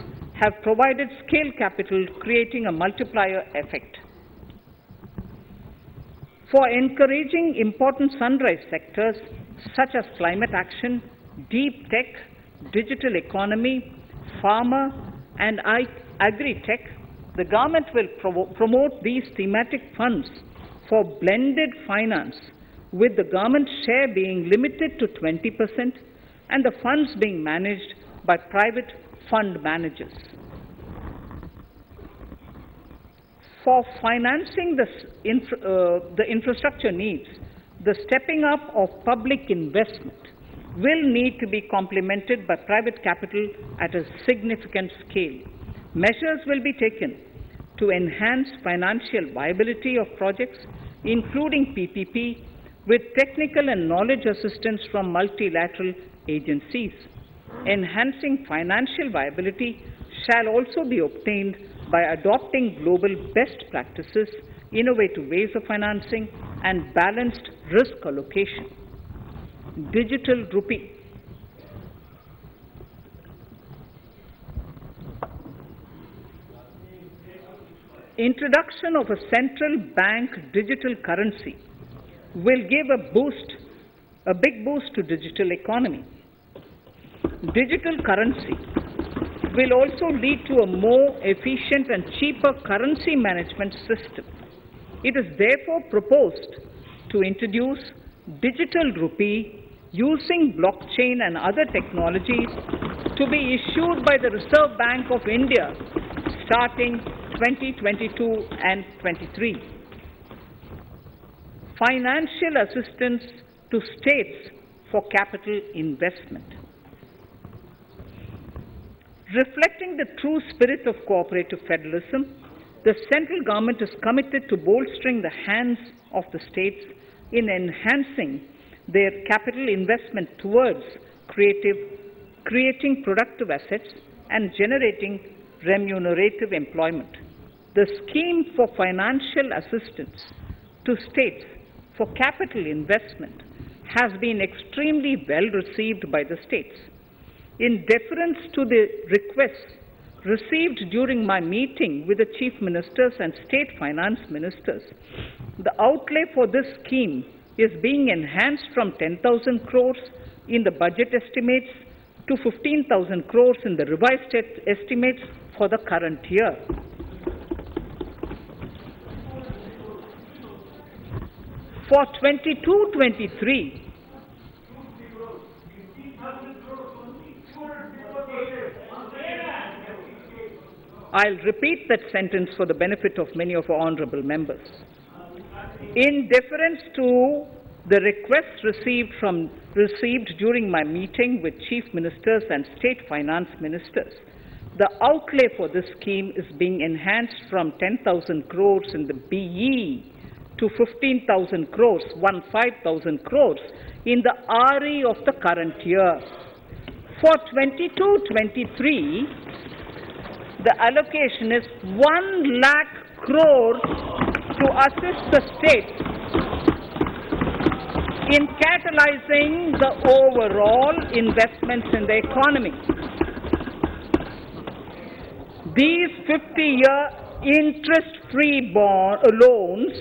have provided scale capital, creating a multiplier effect. For encouraging important sunrise sectors such as climate action, deep tech, digital economy, pharma, and agri-tech, the government will promote these thematic funds for blended finance, with the government share being limited to 20% and the funds being managed by private fund managers. For financing the infrastructure needs, the stepping up of public investment will need to be complemented by private capital at a significant scale. Measures will be taken to enhance financial viability of projects, including PPP, with technical and knowledge assistance from multilateral agencies. Enhancing financial viability shall also be obtained by adopting global best practices, innovative ways of financing, and balanced risk allocation. Digital rupee. Introduction of a central bank digital currency will give a big boost to digital economy. Digital currency will also lead to a more efficient and cheaper currency management system. It is therefore proposed to introduce digital rupee using blockchain and other technologies to be issued by the Reserve Bank of India starting 2022 and 23. Financial assistance to states for capital investment. Reflecting the true spirit of cooperative federalism, the central government is committed to bolstering the hands of the states in enhancing their capital investment towards creating productive assets and generating remunerative employment. The scheme for financial assistance to states for capital investment has been extremely well received by the states. In deference to the requests received during my meeting with the chief ministers and state finance ministers, the outlay for this scheme is being enhanced from 10,000 crores in the budget estimates to 15,000 crores in the revised estimates for the current year. For 22-23, I'll repeat that sentence for the benefit of many of our honorable members. In deference to the requests received during my meeting with chief ministers and state finance ministers, The outlay for this scheme is being enhanced from 10,000 crores in the BE to 15,000 crores, 15,000 crores in the RE of the current year. For 22-23, the allocation is 1 lakh crores to assist the states in catalyzing the overall investments in the economy. These 50-year interest-free loans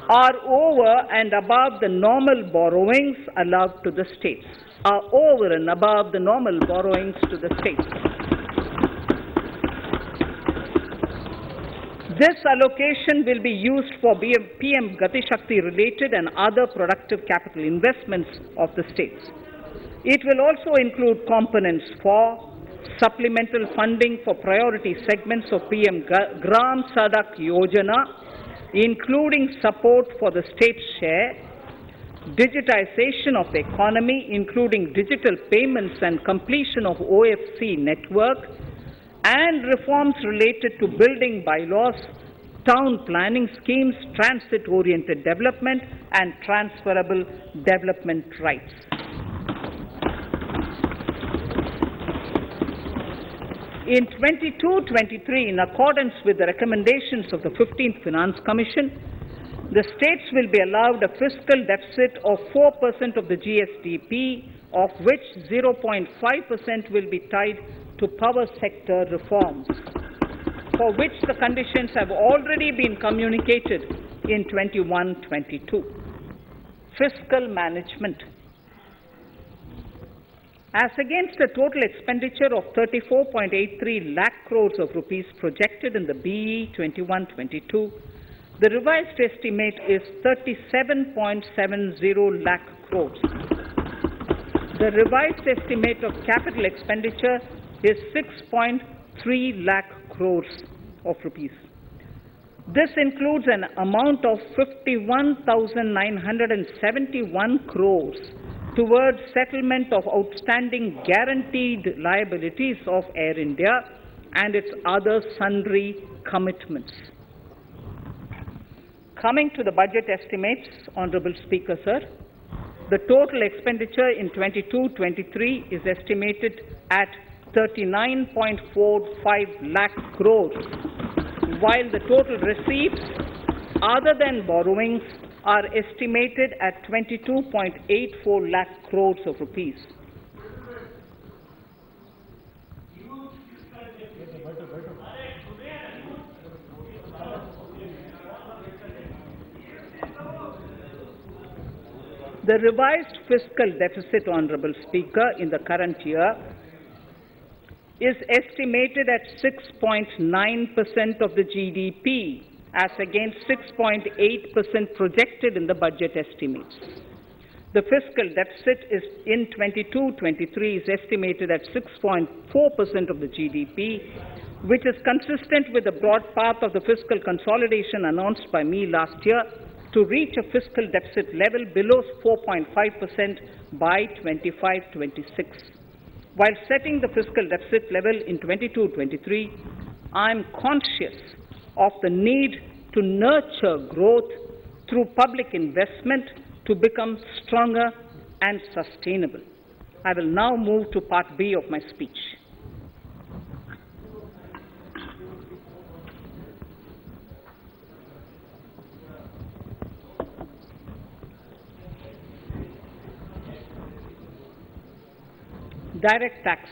are over and above the normal borrowings allowed to the states, are over and above the normal borrowings to the states. This allocation will be used for PM Gati Shakti related and other productive capital investments of the states. It will also include components for supplemental funding for priority segments of PM Gram Sadak Yojana, including support for the state share, digitization of the economy, including digital payments and completion of OFC network, and reforms related to building bylaws, town planning schemes, transit-oriented development, and transferable development rights. In 22-23, in accordance with the recommendations of the 15th Finance Commission, the states will be allowed a fiscal deficit of 4% of the GSDP, of which 0.5% will be tied to power sector reforms, for which the conditions have already been communicated in 21-22. Fiscal management. As against a total expenditure of 34.83 lakh crores of rupees projected in the BE 21-22, the revised estimate is 37.70 lakh crores. The revised estimate of capital expenditure is 6.3 lakh crores of rupees. This includes an amount of 51,971 crores towards settlement of outstanding guaranteed liabilities of Air India and its other sundry commitments. Coming to the budget estimates, Honorable Speaker, sir, the total expenditure in 22-23 is estimated at 39.45 lakh crores, while the total receipts other than borrowings are estimated at 22.84 lakh crores of rupees. The revised fiscal deficit, Honorable Speaker, in the current year is estimated at 6.9% of the GDP, as against 6.8% projected in the budget estimates. The fiscal deficit is in 22-23 is estimated at 6.4% of the GDP, which is consistent with the broad path of the fiscal consolidation announced by me last year to reach a fiscal deficit level below 4.5% by 25-26. While setting the fiscal deficit level in 22-23, I am conscious of the need to nurture growth through public investment to become stronger and sustainable. I will now move to Part B of my speech. Direct tax.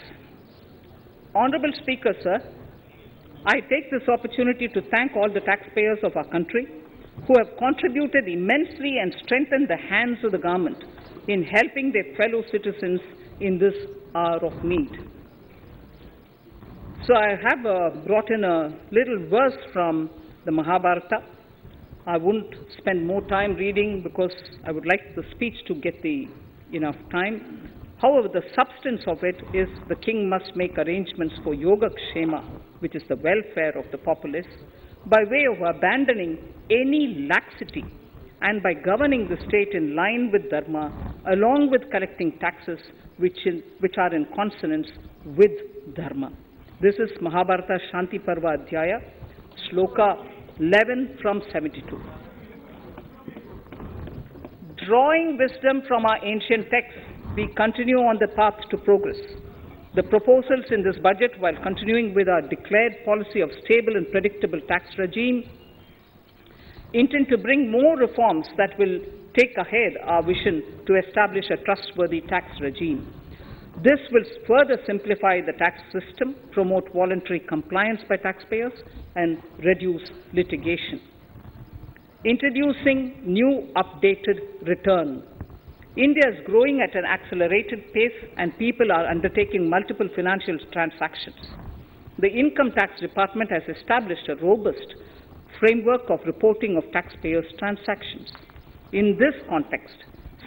Honorable Speaker, sir, I take this opportunity to thank all the taxpayers of our country who have contributed immensely and strengthened the hands of the government in helping their fellow citizens in this hour of need. So I have brought in a little verse from the Mahabharata. I won't spend more time reading because I would like the speech to get enough time. However, the substance of it is the king must make arrangements for yoga kshema, which is the welfare of the populace, by way of abandoning any laxity and by governing the state in line with dharma, along with collecting taxes which are in consonance with dharma. This is Mahabharata Shanti Parva Adhyaya, Shloka 11 from 72. Drawing wisdom from our ancient texts, we continue on the path to progress. The proposals in this budget, while continuing with our declared policy of stable and predictable tax regime, intend to bring more reforms that will take ahead our vision to establish a trustworthy tax regime. This will further simplify the tax system, promote voluntary compliance by taxpayers, and reduce litigation. Introducing new updated return. India is growing at an accelerated pace and people are undertaking multiple financial transactions. The Income Tax Department has established a robust framework of reporting of taxpayers' transactions. In this context,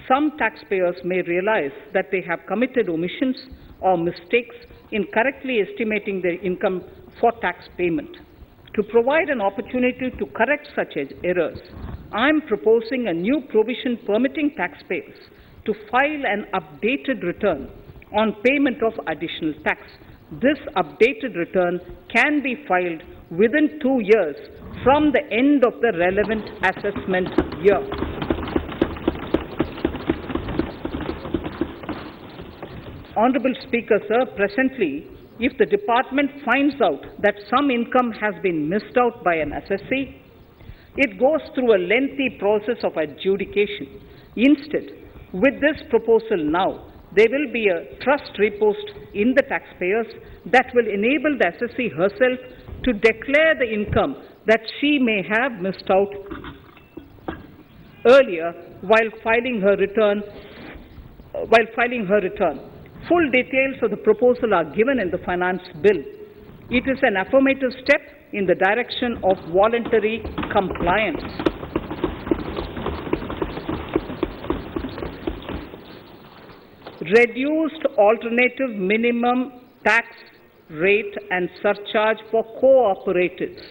some taxpayers may realize that they have committed omissions or mistakes in correctly estimating their income for tax payment. To provide an opportunity to correct such errors, I am proposing a new provision permitting taxpayers to file an updated return on payment of additional tax. This updated return can be filed within 2 years from the end of the relevant assessment year. Honorable Speaker, sir, presently, if the department finds out that some income has been missed out by an assessee, it goes through a lengthy process of adjudication. Instead, with this proposal now, there will be a trust repost in the taxpayers that will enable the assessee herself to declare the income that she may have missed out earlier while filing her return. Full details of the proposal are given in the finance bill. It is an affirmative step in the direction of voluntary compliance. Reduced alternative minimum tax rate and surcharge for cooperatives.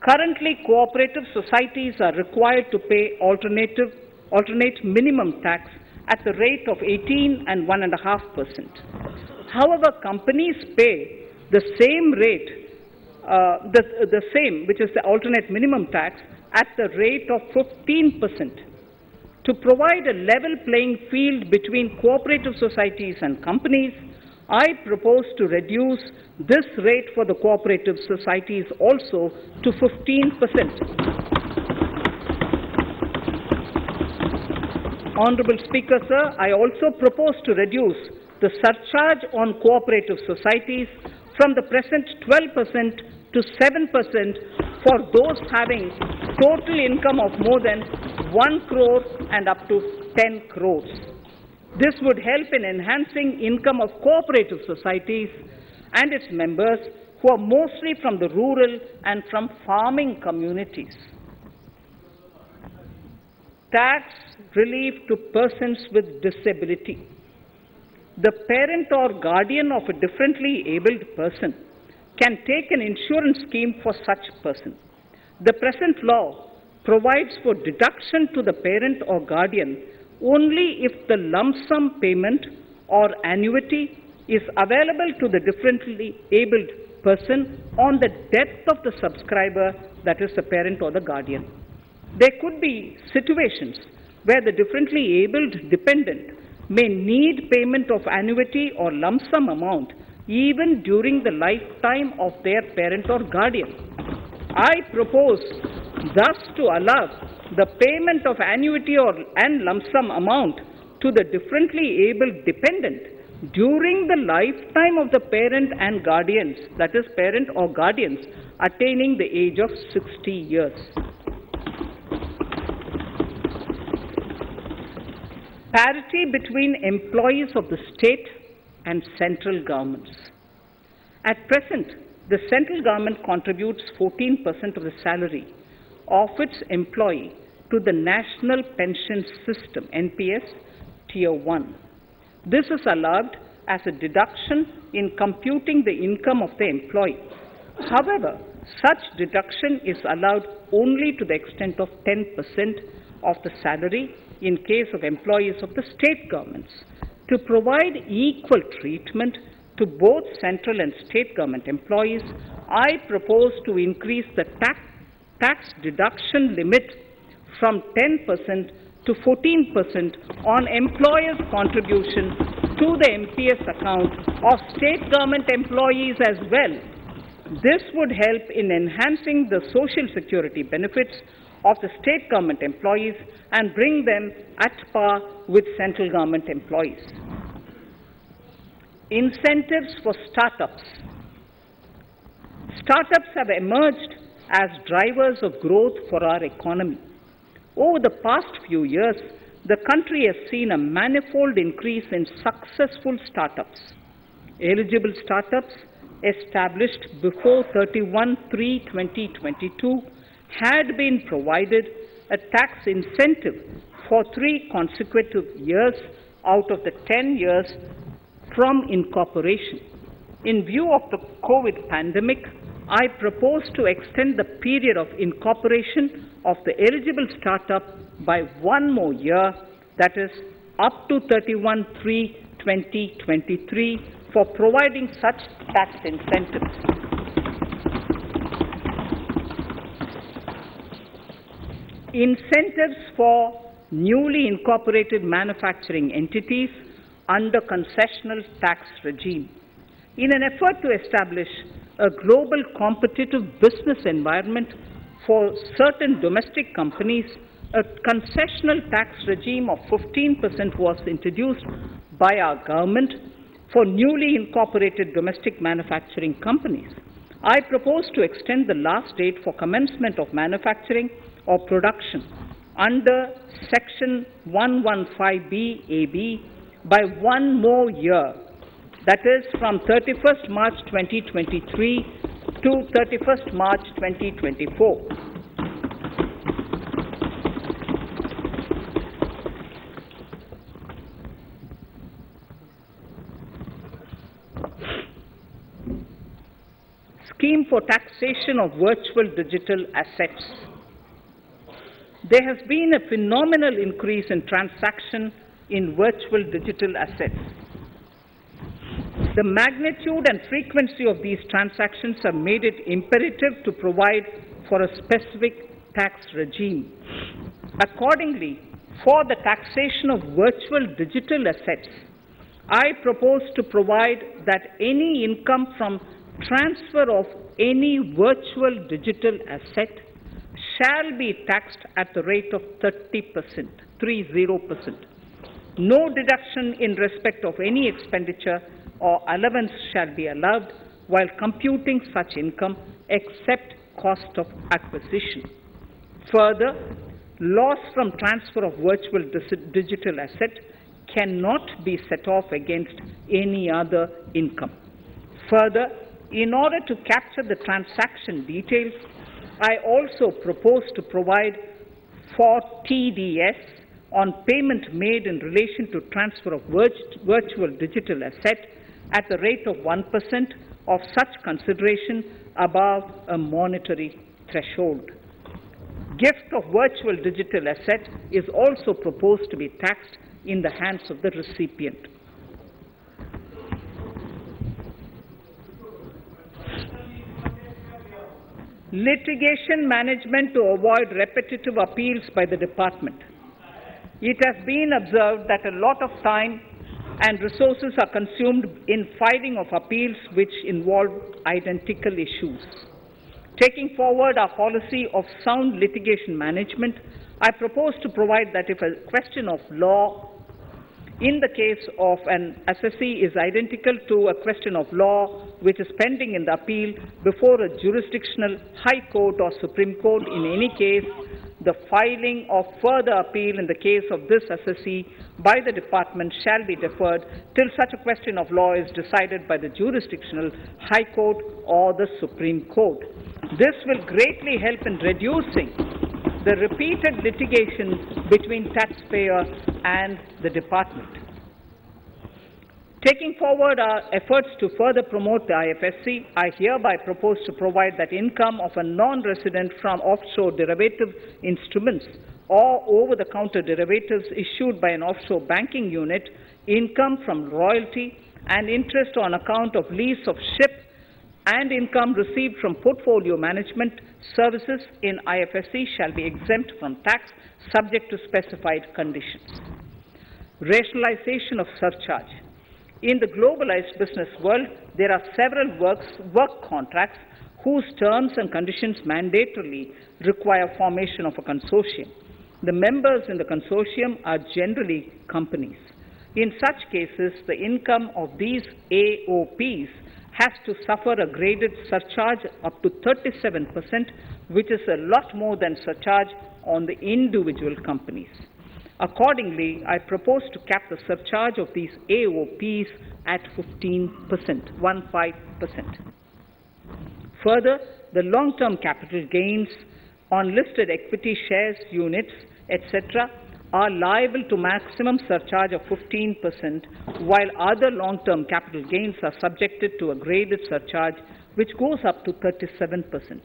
Currently, cooperative societies are required to pay alternate minimum tax at the rate of 18 and 1.5%. However, companies pay the same rate, the same, which is the alternate minimum tax, at the rate of 15%. To provide a level playing field between cooperative societies and companies, I propose to reduce this rate for the cooperative societies also to 15%. Honorable Speaker, sir, I also propose to reduce the surcharge on cooperative societies from the present 12% to 7% for those having total income of more than 1 crore and up to 10 crores. This would help in enhancing income of cooperative societies and its members who are mostly from the rural and from farming communities. Tax relief to persons with disability. The parent or guardian of a differently abled person can take an insurance scheme for such person. The present law provides for deduction to the parent or guardian only if the lump sum payment or annuity is available to the differently abled person on the death of the subscriber, that is the parent or the guardian. There could be situations where the differently abled dependent may need payment of annuity or lump sum amount even during the lifetime of their parent or guardian. I propose thus to allow the payment of annuity and lump sum amount to the differently abled dependent during the lifetime of the parent and guardians, that is parent or guardians, attaining the age of 60 years. Parity between employees of the state and central governments. At present, the central government contributes 14% of the salary of its employee to the National Pension System, NPS, Tier 1. This is allowed as a deduction in computing the income of the employee. However, such deduction is allowed only to the extent of 10% of the salary in case of employees of the state governments. To provide equal treatment to both central and state government employees, I propose to increase the tax deduction limit from 10% to 14% on employers' contribution to the MPS account of state government employees as well. This would help in enhancing the social security benefits of the state government employees and bring them at par with central government employees. Incentives for startups. Startups have emerged as drivers of growth for our economy. Over the past few years, the country has seen a manifold increase in successful startups. Eligible startups established before 31/3/2022 had been provided a tax incentive for 3 consecutive years out of the 10 years from incorporation. In view of the COVID pandemic, I propose to extend the period of incorporation of the eligible startup by 1 more year, that is, up to 31/3/2023, for providing such tax incentives. Incentives for newly incorporated manufacturing entities under concessional tax regime. In an effort to establish a global competitive business environment for certain domestic companies, a concessional tax regime of 15% was introduced by our government for newly incorporated domestic manufacturing companies. I propose to extend the last date for commencement of manufacturing or production under Section 115B AB by 1 more year, that is from 31st March 2023 to 31st March 2024. Scheme for taxation of virtual digital assets. There has been a phenomenal increase in transaction in virtual digital assets. The magnitude and frequency of these transactions have made it imperative to provide for a specific tax regime. Accordingly, for the taxation of virtual digital assets, I propose to provide that any income from transfer of any virtual digital asset shall be taxed at the rate of 30%, 30%. No deduction in respect of any expenditure or allowance shall be allowed while computing such income except cost of acquisition. Further, loss from transfer of virtual digital asset cannot be set off against any other income. Further, in order to capture the transaction details, I also propose to provide for TDS on payment made in relation to transfer of virtual digital asset at the rate of 1% of such consideration above a monetary threshold. Gift of virtual digital asset is also proposed to be taxed in the hands of the recipient. Litigation management to avoid repetitive appeals by the department. It has been observed that a lot of time and resources are consumed in filing of appeals which involve identical issues. Taking forward our policy of sound litigation management, I propose to provide that if a question of law in the case of an assessee is identical to a question of law which is pending in the appeal before a jurisdictional high court or Supreme Court, in any case, the filing of further appeal in the case of this assessee by the department shall be deferred till such a question of law is decided by the jurisdictional high court or the Supreme Court. This will greatly help in reducing the repeated litigation between taxpayer and the department. Taking forward our efforts to further promote the IFSC, I hereby propose to provide that income of a non-resident from offshore derivative instruments or over-the-counter derivatives issued by an offshore banking unit, income from royalty and interest on account of lease of ship and income received from portfolio management services in IFSC shall be exempt from tax subject to specified conditions. Rationalization of surcharge. In the globalized business world, there are several work contracts whose terms and conditions mandatorily require formation of a consortium. The members in the consortium are generally companies. In such cases, the income of these AOPs has to suffer a graded surcharge up to 37%, which is a lot more than surcharge on the individual companies. Accordingly, I propose to cap the surcharge of these AOPs at 15%. Further, the long-term capital gains on listed equity shares, units, etc., are liable to maximum surcharge of 15%, while other long-term capital gains are subjected to a graded surcharge which goes up to 37%.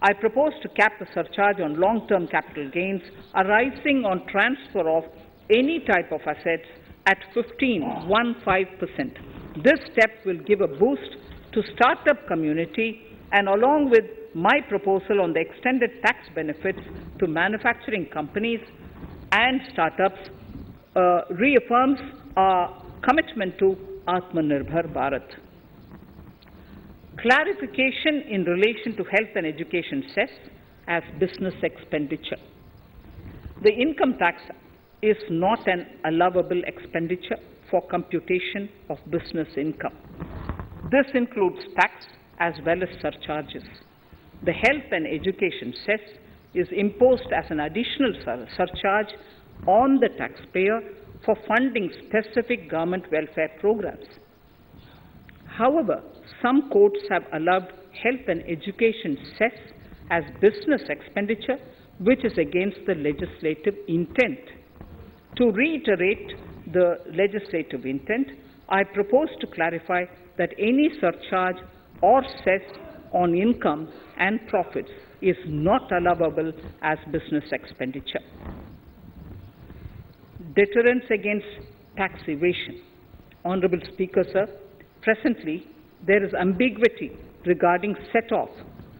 I propose to cap the surcharge on long-term capital gains arising on transfer of any type of assets at 15%. This step will give a boost to startup community, and along with my proposal on the extended tax benefits to manufacturing companies and startups, reaffirms our commitment to Atmanirbhar Bharat. Clarification in relation to health and education cess as business expenditure. The income tax is not an allowable expenditure for computation of business income. This includes tax as well as surcharges. The health and education cess is imposed as an additional surcharge on the taxpayer for funding specific government welfare programs. However, some courts have allowed health and education cess as business expenditure, which is against the legislative intent. To reiterate the legislative intent, I propose to clarify that any surcharge or cess on income and profits is not allowable as business expenditure. Deterrence against tax evasion. Honorable Speaker, sir, presently there is ambiguity regarding set-off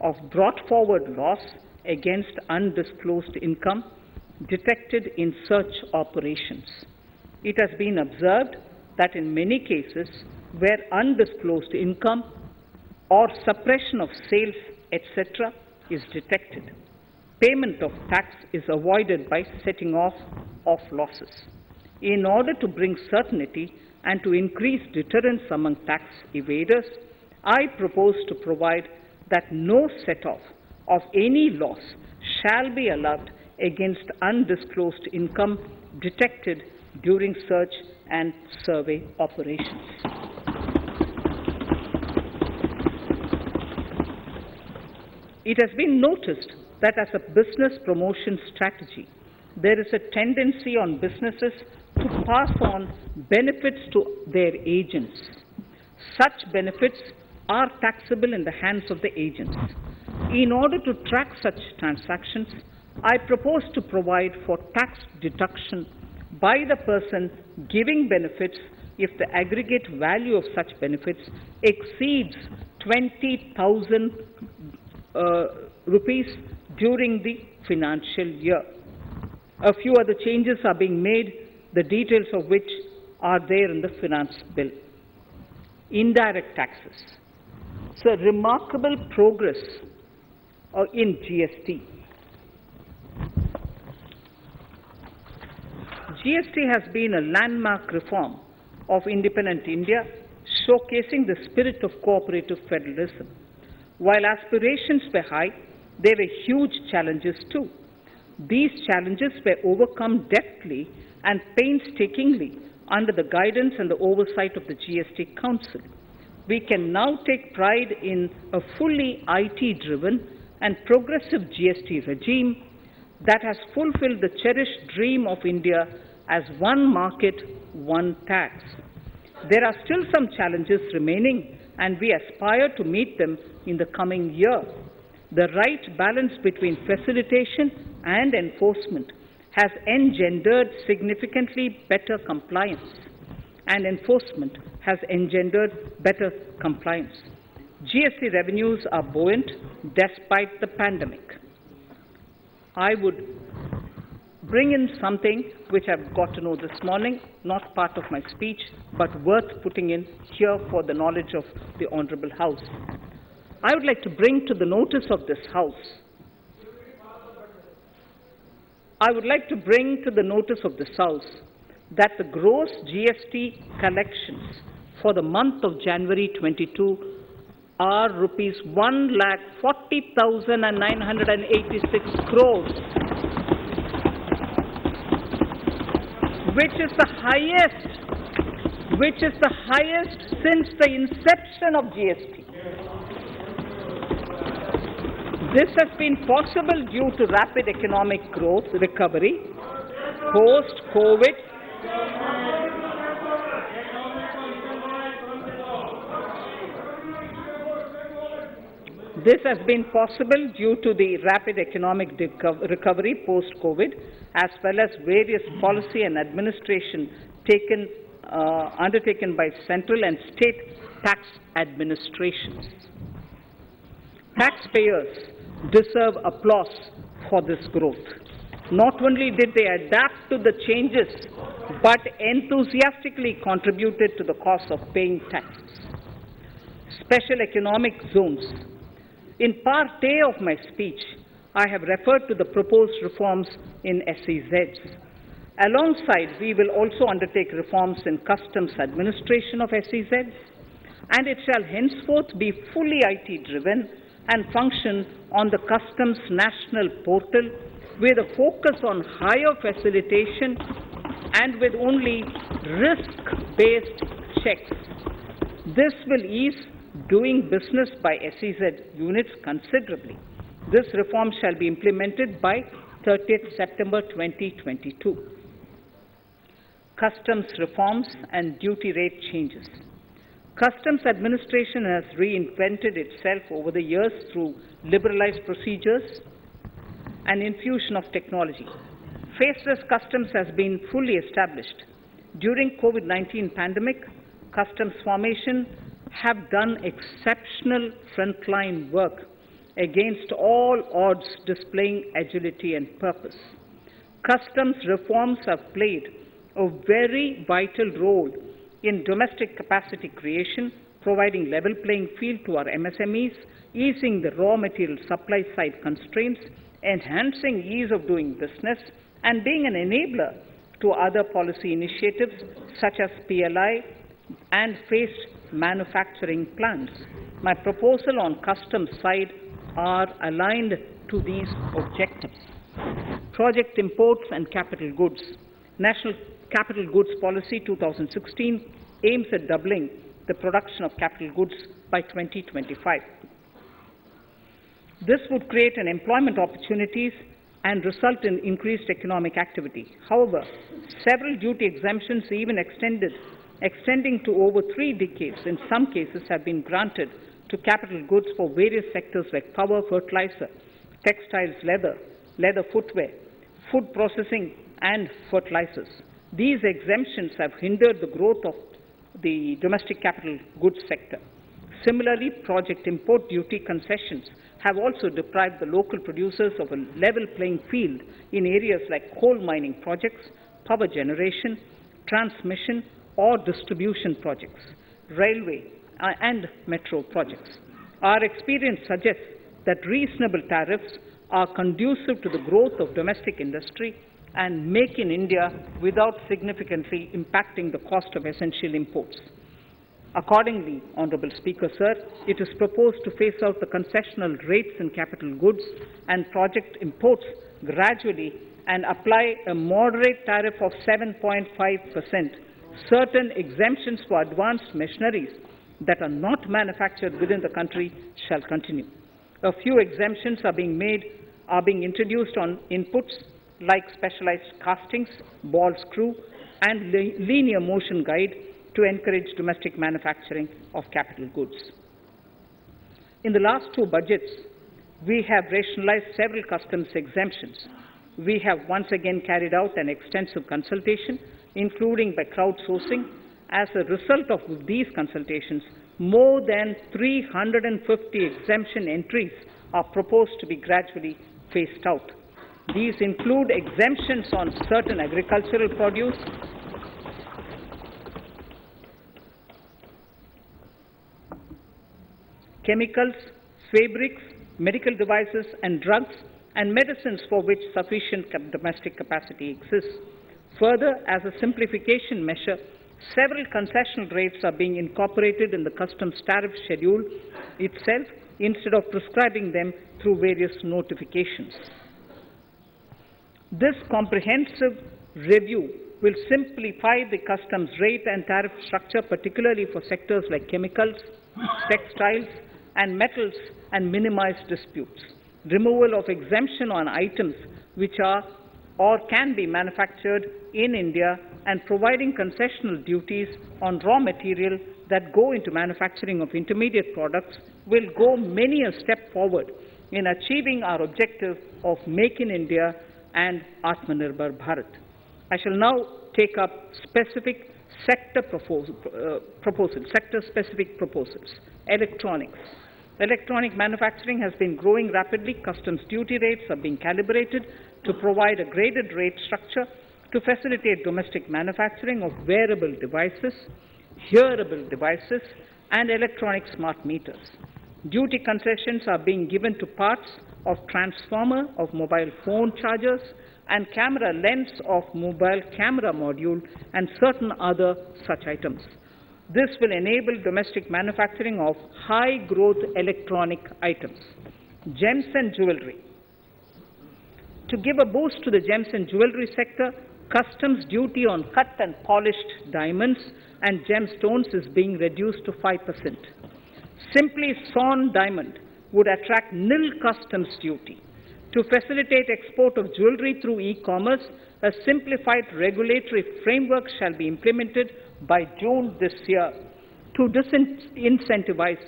of brought forward loss against undisclosed income detected in search operations. It has been observed that in many cases where undisclosed income or suppression of sales, etc., is detected, payment of tax is avoided by setting off of losses. In order to bring certainty and to increase deterrence among tax evaders, I propose to provide that no set-off of any loss shall be allowed against undisclosed income detected during search and survey operations. It has been noticed that as a business promotion strategy, there is a tendency on businesses to pass on benefits to their agents. Such benefits are taxable in the hands of the agents. In order to track such transactions, I propose to provide for tax deduction by the person giving benefits if the aggregate value of such benefits exceeds 20,000 rupees during the financial year. A few other changes are being made, the details of which are there in the finance bill. Indirect taxes. So, remarkable progress in GST. GST has been a landmark reform of independent India, showcasing the spirit of cooperative federalism. While aspirations were high, there were huge challenges too. These challenges were overcome deftly and painstakingly under the guidance and the oversight of the GST Council. We can now take pride in a fully IT-driven and progressive GST regime that has fulfilled the cherished dream of India as one market, one tax. There are still some challenges remaining, and we aspire to meet them in the coming year. The right balance between facilitation and enforcement has engendered significantly better compliance, and enforcement has has engendered better compliance. GST revenues are buoyant despite the pandemic. I would bring in something which I've got to know this morning, not part of my speech, but worth putting in here for the knowledge of the Honourable House. I would like to bring to the notice of this House that the gross GST collections for the month of January 22 are rupees 1,40,986 crores, which is the highest since the inception of GST. This has been possible due to rapid economic growth, recovery, post-COVID, This has been possible due to the rapid economic recovery post-COVID, as well as various policy and administration undertaken by central and state tax administrations. Taxpayers deserve applause for this growth. Not only did they adapt to the changes, but enthusiastically contributed to the cost of paying taxes. Special economic zones. In part A of my speech, I have referred to the proposed reforms in SEZs. Alongside, we will also undertake reforms in customs administration of SEZs, and it shall henceforth be fully IT-driven and function on the customs national portal with a focus on higher facilitation and with only risk-based checks. This will ease doing business by SEZ units considerably. This reform shall be implemented by 30th September 2022. Customs reforms and duty rate changes. Customs administration has reinvented itself over the years through liberalized procedures and infusion of technology. Faceless customs has been fully established. During COVID-19 pandemic, customs formation have done exceptional frontline work against all odds, displaying agility and purpose. Customs reforms have played a very vital role in domestic capacity creation, providing level playing field to our MSMEs, easing the raw material supply side constraints, enhancing ease of doing business, and being an enabler to other policy initiatives such as PLI and phased manufacturing plans. My proposal on customs side are aligned to these objectives. Project imports and capital goods. National Capital Goods Policy 2016 aims at doubling the production of capital goods by 2025. This would create an employment opportunities and result in increased economic activity. However, several duty exemptions, even extending to over 3 decades, in some cases have been granted to capital goods for various sectors like power, fertilizer, textiles, leather footwear, food processing, and fertilizers. These exemptions have hindered the growth of the domestic capital goods sector. Similarly, project import duty concessions have also deprived the local producers of a level playing field in areas like coal mining projects, power generation, transmission, or distribution projects, railway and metro projects. Our experience suggests that reasonable tariffs are conducive to the growth of domestic industry and make in India without significantly impacting the cost of essential imports. Accordingly, Honourable Speaker, Sir, it is proposed to phase out the concessional rates in capital goods and project imports gradually and apply a moderate tariff of 7.5%. Certain exemptions for advanced machineries that are not manufactured within the country shall continue. A few exemptions are being introduced on inputs like specialized castings, ball screw, and linear motion guide to encourage domestic manufacturing of capital goods. In the last 2 budgets, we have rationalized several customs exemptions. We have once again carried out an extensive consultation, including by crowdsourcing, as a result of these consultations, more than 350 exemption entries are proposed to be gradually phased out. These include exemptions on certain agricultural produce, chemicals, fabrics, medical devices and drugs, and medicines for which sufficient domestic capacity exists. Further, as a simplification measure, several concessional rates are being incorporated in the customs tariff schedule itself instead of prescribing them through various notifications. This comprehensive review will simplify the customs rate and tariff structure, particularly for sectors like chemicals, textiles, and metals, and minimize disputes. Removal of exemption on items which are or can be manufactured in India, and providing concessional duties on raw material that go into manufacturing of intermediate products will go many a step forward in achieving our objective of Make in India and Atmanirbhar Bharat. I shall now take up specific sector-specific proposals. Electronics. Electronic manufacturing has been growing rapidly. Customs duty rates are being calibrated to provide a graded rate structure to facilitate domestic manufacturing of wearable devices, hearable devices, and electronic smart meters. Duty concessions are being given to parts of transformer of mobile phone chargers and camera lens of mobile camera module and certain other such items. This will enable domestic manufacturing of high-growth electronic items. Gems and jewelry. To give a boost to the gems and jewelry sector, customs duty on cut and polished diamonds and gemstones is being reduced to 5%. Simply sawn diamond would attract nil customs duty. To facilitate export of jewelry through e-commerce, a simplified regulatory framework shall be implemented by June this year to disincentivize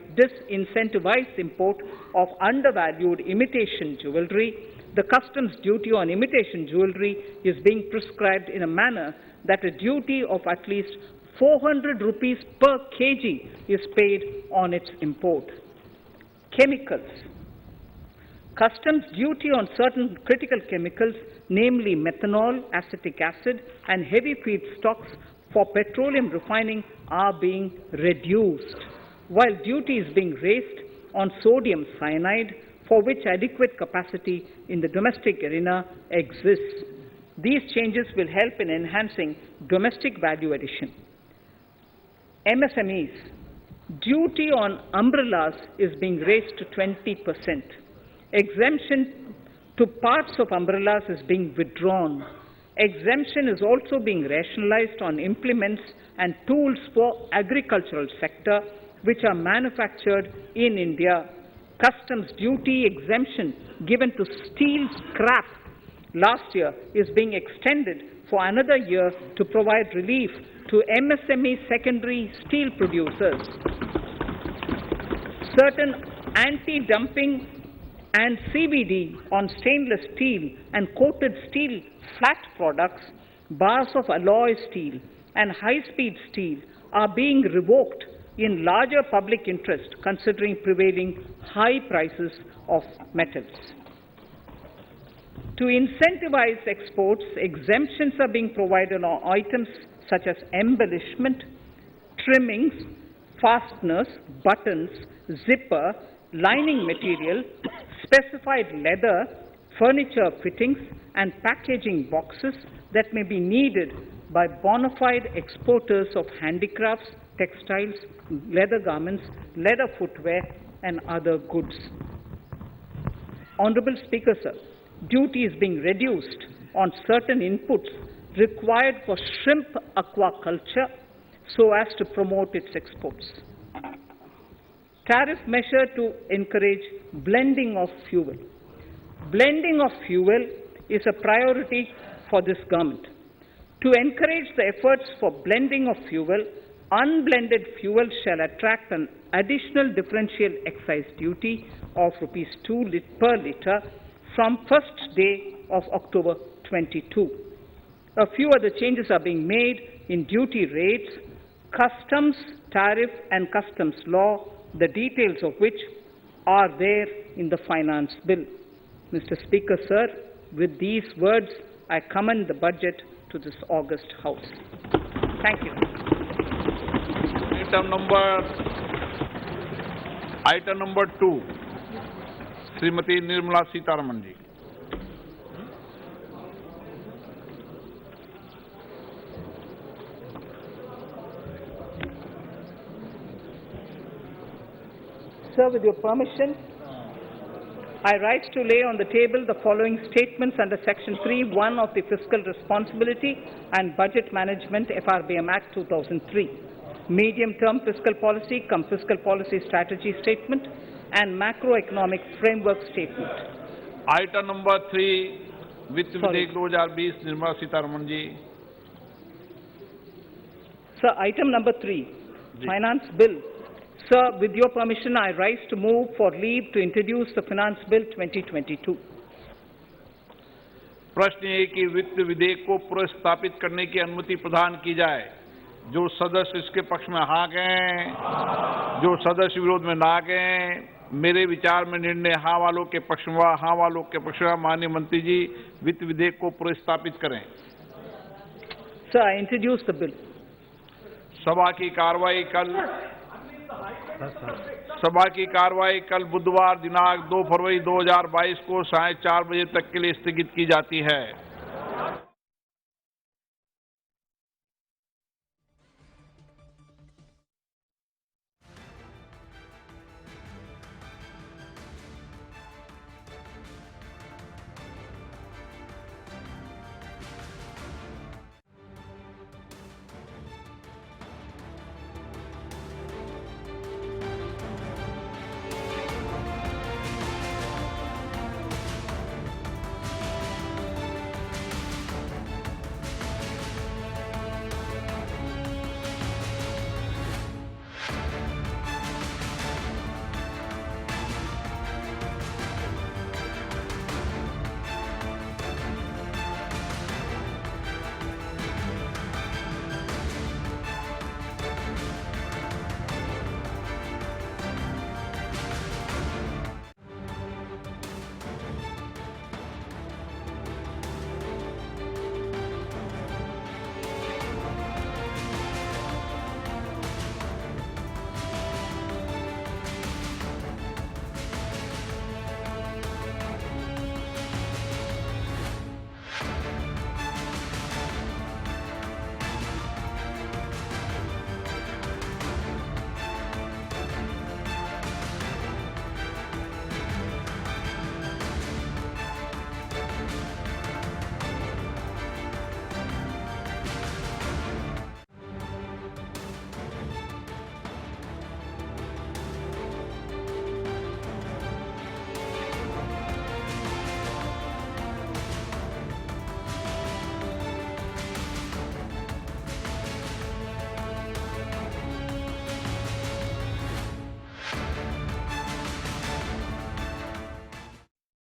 import of undervalued imitation jewelry. The customs duty on imitation jewelry is being prescribed in a manner that a duty of at least 400 rupees per kg is paid on its import. Chemicals. Customs duty on certain critical chemicals, namely methanol, acetic acid, and heavy feedstocks for petroleum refining are being reduced, while duty is being raised on sodium cyanide, for which adequate capacity in the domestic arena exists. These changes will help in enhancing domestic value addition. MSMEs. Duty on umbrellas is being raised to 20%. Exemption to parts of umbrellas is being withdrawn. Exemption is also being rationalized on implements and tools for agricultural sector which are manufactured in India. Customs duty exemption given to steel scrap last year is being extended for another year to provide relief to MSME secondary steel producers. Certain anti-dumping and CVD on stainless steel and coated steel flat products, bars of alloy steel and high-speed steel are being revoked in larger public interest considering prevailing high prices of metals. To incentivize exports, exemptions are being provided on items such as embellishment, trimmings, fasteners, buttons, zipper, lining material, specified leather, furniture fittings, and packaging boxes that may be needed by bona fide exporters of handicrafts, textiles, leather garments, leather footwear, and other goods. Honorable Speaker, sir, duty is being reduced on certain inputs required for shrimp aquaculture so as to promote its exports. Tariff measure to encourage blending of fuel. Blending of fuel is a priority for this government. To encourage the efforts for blending of fuel, unblended fuel shall attract an additional differential excise duty of Rs 2 per litre from first day of October 22. A few other changes are being made in duty rates customs, tariff and customs law, the details of which are there in the finance bill. Mr. Speaker, sir, with these words, I commend the budget to this august House. Thank you. Item number 2, Srimati Nirmala Sitharaman ji. Sir, with your permission, I rise to lay on the table the following statements under Section 3(1) of the Fiscal Responsibility and Budget Management FRBM Act 2003, Medium-Term Fiscal Policy cum Fiscal Policy Strategy Statement and Macroeconomic Framework Statement. Item number 3, Vitt Videk 2020, Nirmala Sitharaman ji. Sir, item number 3, Finance Bill. Sir, with your permission, I rise to move for leave to introduce the Finance Bill 2022. प्रश्न ये कि वित्त विधेयक को पुनर्स्थापित करने की अनुमति प्रदान की जाए। जो सदस्य इसके पक्ष में हाँ कहें, जो सदस्य विरोध में ना कहें, मेरे विचार में निर्णय हाँ वालों के पक्ष में, हाँ वालों के पक्ष में। माननीय मंत्री जी, वित्त विधेयक को पुनर्स्थापित करें। Sir, I introduce the bill. सभा की कार्रवाई कल बुधवार दिनांक 2 फरवरी 2022 को 4:30 बजे तक के लिए स्थगित की जाती है।